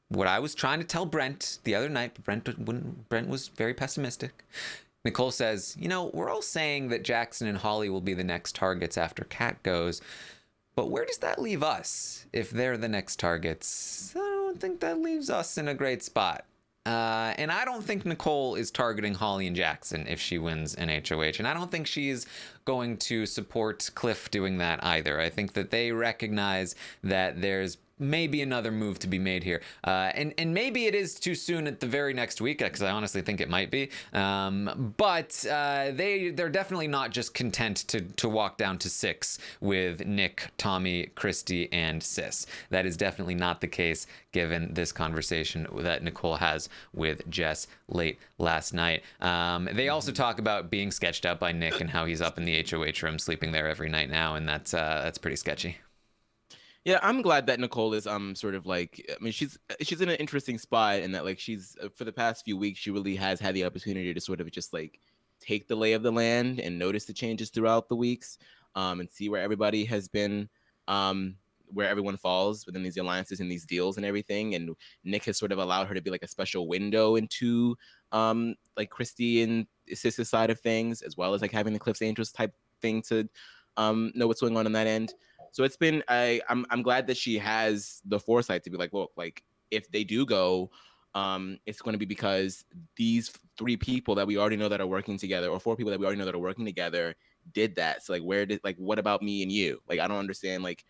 what I was trying to tell Brent the other night, but Brent was very pessimistic. Nicole says, we're all saying that Jackson and Holly will be the next targets after Kat goes, but where does that leave us if they're the next targets? I don't think that leaves us in a great spot. And I don't think Nicole is targeting Holly and Jackson if she wins an HOH. And I don't think she's going to support Cliff doing that either. I think that they recognize that there's maybe another move to be made here, and maybe it is too soon at the very next week, because I honestly think it might be, but they're definitely not just content to walk down to 6 with Nick, Tommy, Christy, and Sis. That is definitely not the case given this conversation that Nicole has with Jess late last night. They also talk about being sketched out by Nick and how he's up in the HOH room sleeping there every night now, and that's pretty sketchy. Yeah, I'm glad that Nicole is sort of like, I mean, she's in an interesting spot, and that like she's for the past few weeks she really has had the opportunity to sort of just like take the lay of the land and notice the changes throughout the weeks, and see where everybody has been, where everyone falls within these alliances and these deals and everything. And Nick has sort of allowed her to be like a special window into like Christy and Sis's side of things, as well as like having the Cliff's Angels type thing to know what's going on that end. So it's been, I'm glad that she has the foresight to be like, look, like if they do go, it's going to be because these 3 people that we already know that are working together, or 4 people that we already know that are working together, did that. So like, what about me and you? Like, I don't understand like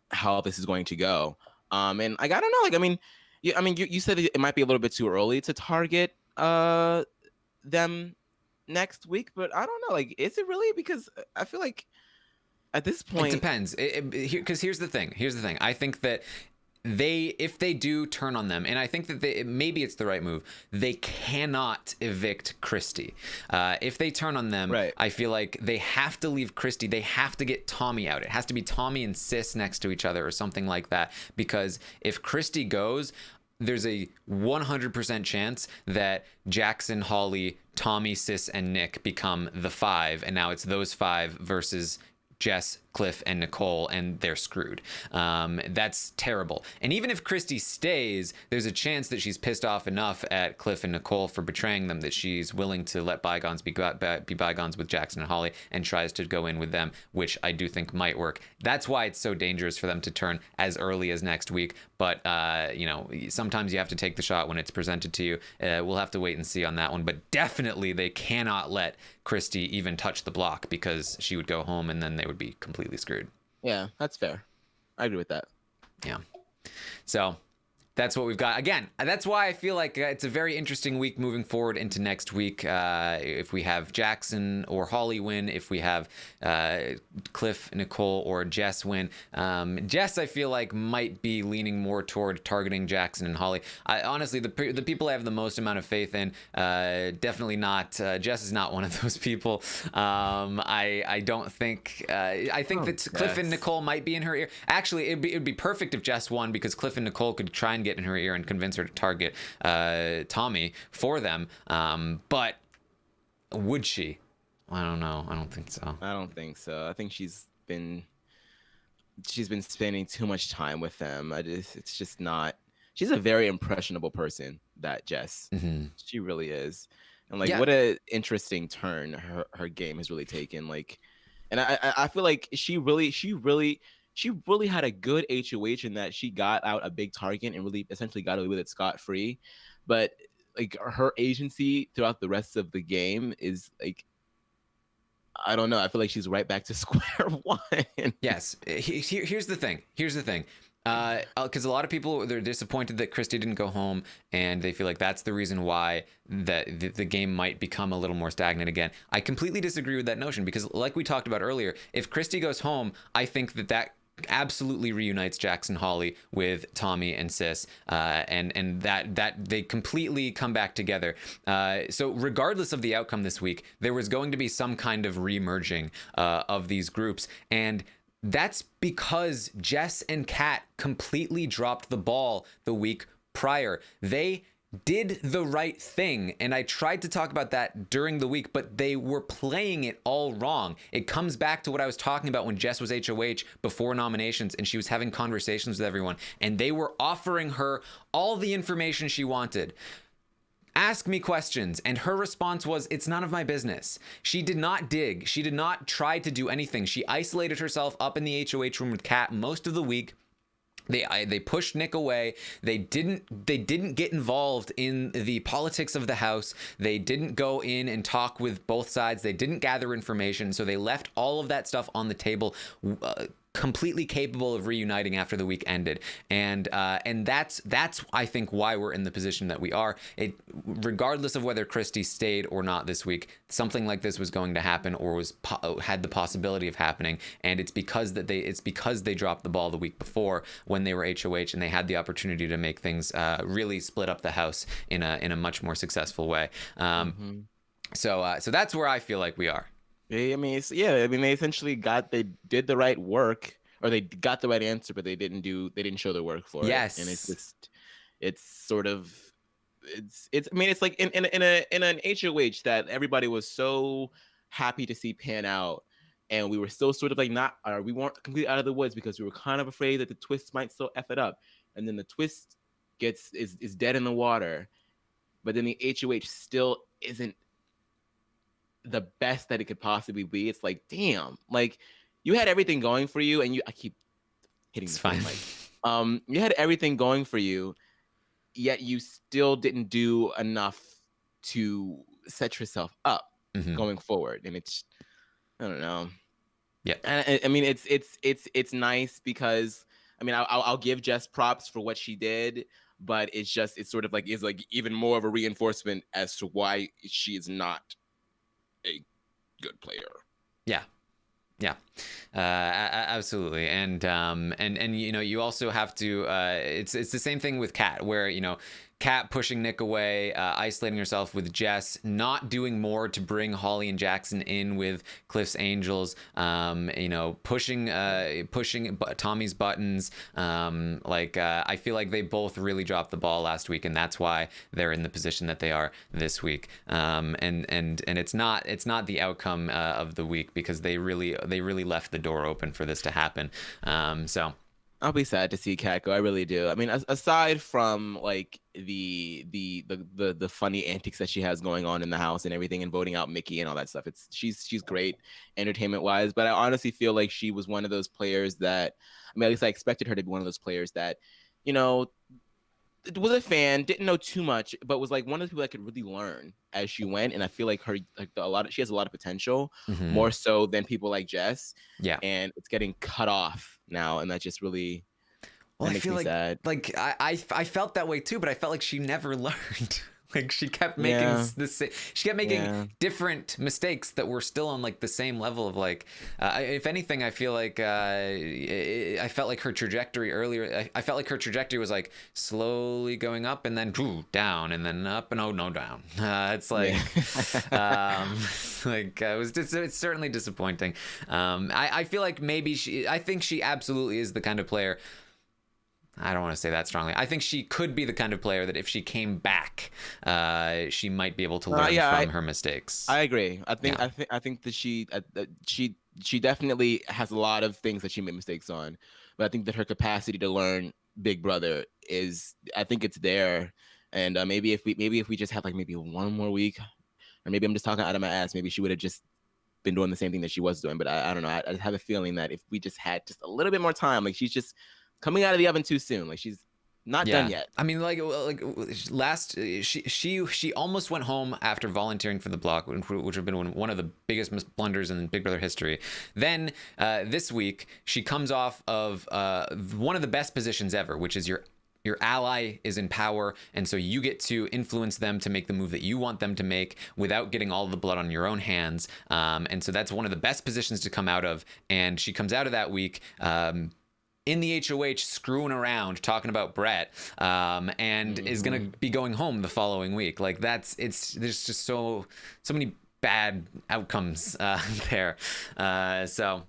how this is going to go. And like, I don't know, like, you said it might be a little bit too early to target them next week, but I don't know, like, is it really? Because I feel like at this point, it depends. Because here's the thing. I think that if they do turn on them, and I think that maybe it's the right move, they cannot evict Christy. If they turn on them, right, I feel like they have to leave Christy. They have to get Tommy out. It has to be Tommy and Sis next to each other or something like that. Because if Christy goes, there's a 100% chance that Jackson, Holly, Tommy, Sis, and Nick become the 5, and now it's those 5 versus Jess, Cliff, and Nicole, and they're screwed. That's terrible. And even if Christy stays, there's a chance that she's pissed off enough at Cliff and Nicole for betraying them that she's willing to let bygones be bygones with Jackson and Holly, and tries to go in with them, which I do think might work. That's why it's so dangerous for them to turn as early as next week. But sometimes you have to take the shot when it's presented to you. We'll have to wait and see on that one. But definitely they cannot let Christy even touch the block, because she would go home and then they would be completely screwed. Yeah, that's fair. I agree with that. Yeah. So that's what we've got. Again, that's why I feel like it's a very interesting week moving forward into next week. If we have Jackson or Holly win, if we have Cliff, Nicole, or Jess win. Jess, I feel like, might be leaning more toward targeting Jackson and Holly. Honestly, the people I have the most amount of faith in, definitely not. Jess is not one of those people. I don't think. I think that Cliff and Nicole might be in her ear. Actually, it'd be perfect if Jess won, because Cliff and Nicole could try and get in her ear and convince her to target Tommy for them. But would she? I don't know. I don't think so. I think she's been spending too much time with them. It's just not she's a very impressionable person, that Jess. Hmm. She really is. And like Yeah. what a interesting turn her game has really taken. Like, and I feel like she really had a good HOH in that she got out a big target and really essentially got away with it scot free. But like her agency throughout the rest of the game is like, I don't know. I feel like she's right back to square one. Yes. Here's the thing. Here's the thing. Because a lot of people, they're disappointed that Christy didn't go home, and they feel like that's the reason why the game might become a little more stagnant again. I completely disagree with that notion, because like we talked about earlier, if Christy goes home, I think that absolutely reunites Jackson Holly with Tommy and Sis, and that they completely come back together. So regardless of the outcome this week, there was going to be some kind of remerging of these groups, and that's because Jess and Kat completely dropped the ball the week prior. They did the right thing, and I tried to talk about that during the week, but they were playing it all wrong. It comes back to what I was talking about when Jess was HOH before nominations, and she was having conversations with everyone, and they were offering her all the information she wanted. Ask me questions. And her response was, it's none of my business. She did not dig. She did not try to do anything. She isolated herself up in the HOH room with Kat most of the week. They pushed Nick away. They didn't get involved in the politics of the house. They didn't go in and talk with both sides. They didn't gather information. So they left all of that stuff on the table, completely capable of reuniting after the week ended. And that's I think why we're in the position that we are. Regardless of whether Christy stayed or not this week, something like this was going to happen, or had the possibility of happening. And it's because they dropped the ball the week before when they were HOH, and they had the opportunity to make things really split up the house in a much more successful way. So that's where I feel like we are. I mean, they essentially they did the right work, or they got the right answer, but they didn't show their work for Yes. it. And I mean, it's like in an HOH that everybody was so happy to see pan out, and we were still sort of like we weren't completely out of the woods because we were kind of afraid that the twist might still F it up. And then the twist is dead in the water, but then the HOH still isn't the best that it could possibly be. It's like, damn, like you had everything going for you, and I keep hitting it's fine. You had everything going for you, yet you still didn't do enough to set yourself up going forward. And it's, I don't know. Yeah. And I mean, it's nice because, I mean, I'll give Jess props for what she did, but it's sort of like, is like even more of a reinforcement as to why she is not a good player. Yeah, absolutely, and you also have to. It's the same thing with Kat, where Kat pushing Nick away, isolating herself with Jess, not doing more to bring Holly and Jackson in with Cliff's Angels. Pushing Tommy's buttons. I feel like they both really dropped the ball last week, and that's why they're in the position that they are this week. And it's not the outcome of the week, because they really left the door open for this to happen. So I'll be sad to see Kat go. I really do. I mean, aside from like the funny antics that she has going on in the house and everything, and voting out Mickey and all that stuff, she's great entertainment wise. But I honestly feel like she was one of those players that, I mean, at least I expected her to be one of those players that, was a fan, didn't know too much, but was like one of the people that could really learn as she went. And I feel like she has a lot of potential, more so than people like Jess. Yeah. And it's getting cut off now, and that just really makes me sad. Like I felt that way too, but I felt like she never learned. Like she kept making different mistakes that were still on like the same level of like, if anything, I feel like I felt like her trajectory earlier. I felt like her trajectory was like slowly going up and then down and then up and down. It's like, it's certainly disappointing. I feel like I think she absolutely is the kind of player. I don't want to say that strongly. I think she could be the kind of player that if she came back, she might be able to learn from her mistakes. I agree. I think that she definitely has a lot of things that she made mistakes on, but I think that her capacity to learn Big Brother is, I think it's there. And maybe if we just had like maybe one more week, or maybe I'm just talking out of my ass, maybe she would have just been doing the same thing that she was doing. But I don't know. I have a feeling that if we just had just a little bit more time, like she's just coming out of the oven too soon. Like she's not done yet. I mean, like last, she almost went home after volunteering for the block, which would have been one of the biggest blunders in Big Brother history. Then this week, she comes off of one of the best positions ever, which is your ally is in power, and so you get to influence them to make the move that you want them to make without getting all the blood on your own hands. And so that's one of the best positions to come out of. And she comes out of that week in the HOH screwing around, talking about Brett, and is going to be going home the following week. Like there's just so many bad outcomes there. So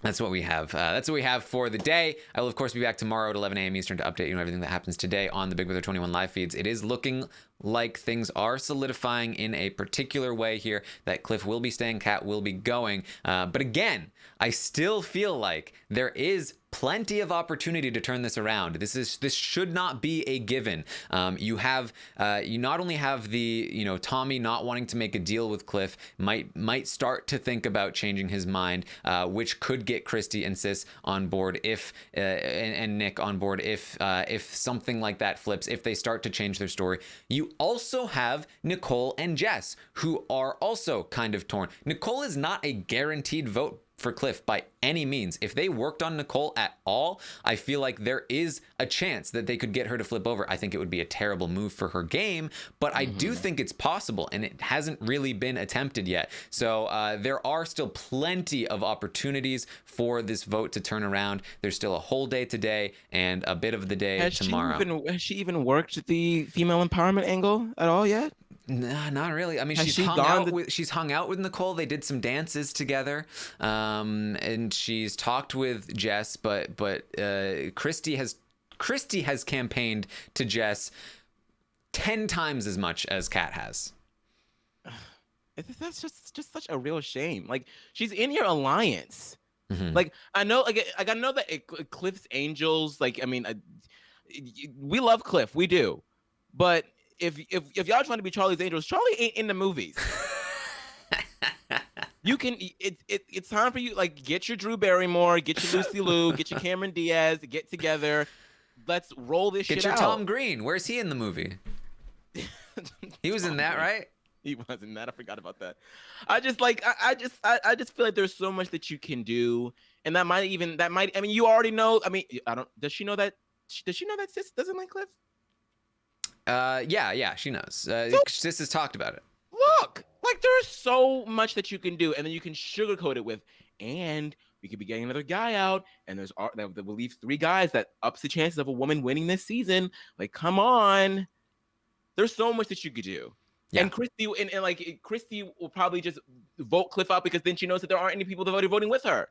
that's what we have. That's what we have for the day. I will, of course, be back tomorrow at 11 a.m. Eastern to update you on everything that happens today on the Big Brother 21 live feeds. It is looking like things are solidifying in a particular way here, that Cliff will be staying, Kat will be going. But again, I still feel like there is plenty of opportunity to turn this around. This should not be a given. You not only have the Tommy not wanting to make a deal with Cliff, might start to think about changing his mind, which could get Christy and Sis on board if and Nick on board if something like that flips, if they start to change their story. You also have Nicole and Jess, who are also kind of torn. Nicole is not a guaranteed vote for Cliff by any means. If they worked on Nicole at all, I feel like there is a chance that they could get her to flip over. I think it would be a terrible move for her game, but I do think it's possible, and it hasn't really been attempted yet. So there are still plenty of opportunities for this vote to turn around. There's still a whole day today and a bit of the day tomorrow. Has she even worked the female empowerment angle at all yet? Nah, not really. I mean, she's hung out with Nicole. They did some dances together, and she's talked with Jess. But Christy has campaigned to Jess 10 times as much as Kat has. That's just such a real shame. Like, she's in your alliance. Like, I know, I know that Cliff's Angels. Like, I mean, we love Cliff, we do, but if y'all trying to be Charlie's Angels, Charlie ain't in the movies. You can it's time for you, like, get your Drew Barrymore, get your Lucy Liu, get your Cameron Diaz, get together. Let's roll this shit out. Get your Tom Green. Where's he in the movie? He was in that, right? He was in that. I forgot about that. I just feel like there's so much that you can do, and that might. I mean, you already know. I mean, does she know that Sis doesn't like Cliff? Yeah, she knows. Sis has talked about it. Look, like, there's so much that you can do, and then you can sugarcoat it with, and we could be getting another guy out, and that will leave 3 guys. That ups the chances of a woman winning this season. Like, come on, there's so much that you could do. Yeah. And Christy will probably just vote Cliff out because then she knows that there aren't any people that are voting with her.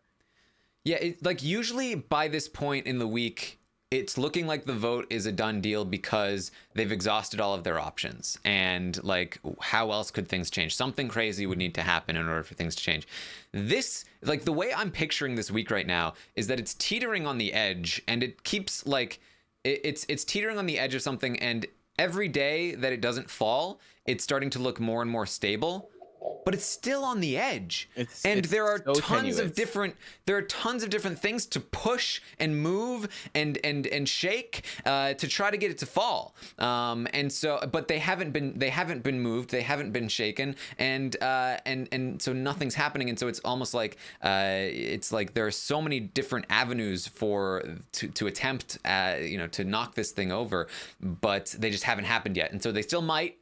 Yeah, usually by this point in the week, it's looking like the vote is a done deal because they've exhausted all of their options. And, like, how else could things change? Something crazy would need to happen in order for things to change. This, like, the way I'm picturing this week right now is that it's teetering on the edge, and it keeps, like, it's teetering on the edge of something, and every day that it doesn't fall, it's starting to look more and more stable. But it's still on the edge, there are tons of different things to push and move and shake to try to get it to fall. And so, but they haven't been moved, they haven't been shaken, and so nothing's happening. And so it's almost like there are so many different avenues to attempt to knock this thing over, but they just haven't happened yet. And so they still might.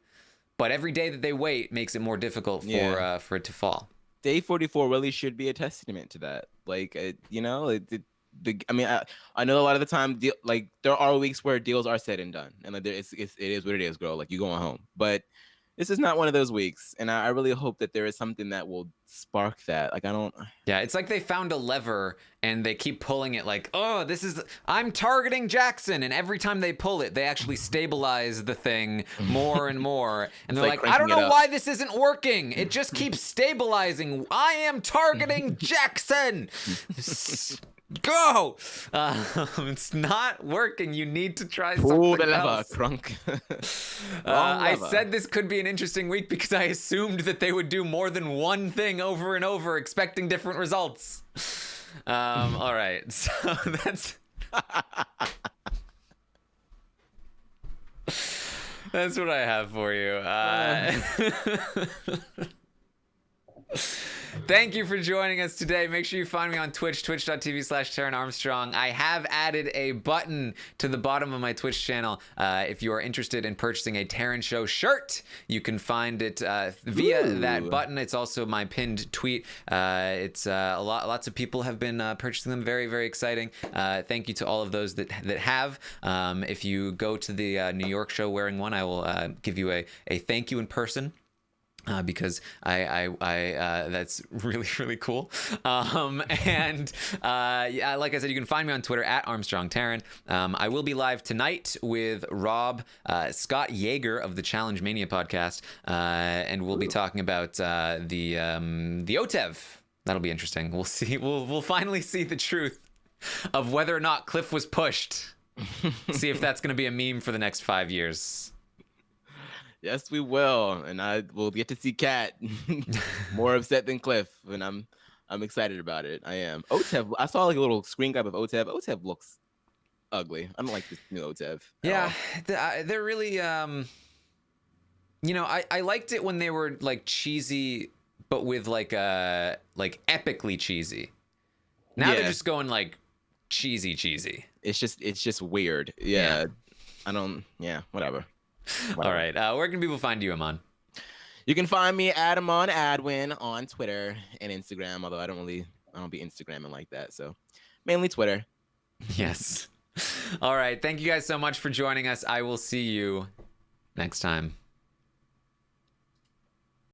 But every day that they wait makes it more difficult for it to fall. Day 44 really should be a testament to that. Like, I mean, I know a lot of the time, like, there are weeks where deals are said and done, and like, it is what it is, girl. Like, you going home, but this is not one of those weeks, and I really hope that there is something that will spark that. Like, Yeah, it's like they found a lever and they keep pulling it. Like, oh, I'm targeting Jackson, and every time they pull it, they actually stabilize the thing more and more. And they're like, I don't know why this isn't working. It just keeps stabilizing. I am targeting Jackson. Go! It's not working. You need to try Pull something the lever, else. Crunk. I lever. said this could be an interesting week because I assumed that they would do more than one thing over and over, expecting different results. All right, so that's what I have for you. Thank you for joining us today. Make sure you find me on Twitch, twitch.tv/Taran Armstrong. I have added a button to the bottom of my Twitch channel. If you are interested in purchasing a Taran Show shirt, you can find it via that button. It's also my pinned tweet. It's lots of people have been purchasing them. Very, very exciting. Thank you to all of those that have. If you go to the New York show wearing one, I will give you a thank you in person. Because I that's really, really cool. Yeah, like I said, you can find me on Twitter at Armstrong Taran. I will be live tonight with Rob, Scott Yeager of the Challenge Mania podcast, and we'll be talking about the OTEV. That'll be interesting. We'll see. We'll finally see the truth of whether or not Cliff was pushed. See if that's going to be a meme for the next 5 years. Yes, we will, and I will get to see Kat more upset than Cliff, and I'm excited about it. I am. OTEV. I saw like a little screen grab of OTEV. OTEV looks ugly. I don't like this new OTEV. Yeah, they're really. I liked it when they were like cheesy, but with like epically cheesy. Now they're just going like cheesy. It's just weird. Yeah. I don't. Yeah. Whatever. All right. Where can people find you, Aman? You can find me at Aman Adwin on Twitter and Instagram, although I don't be Instagramming like that. So mainly Twitter. Yes. All right. Thank you guys so much for joining us. I will see you next time.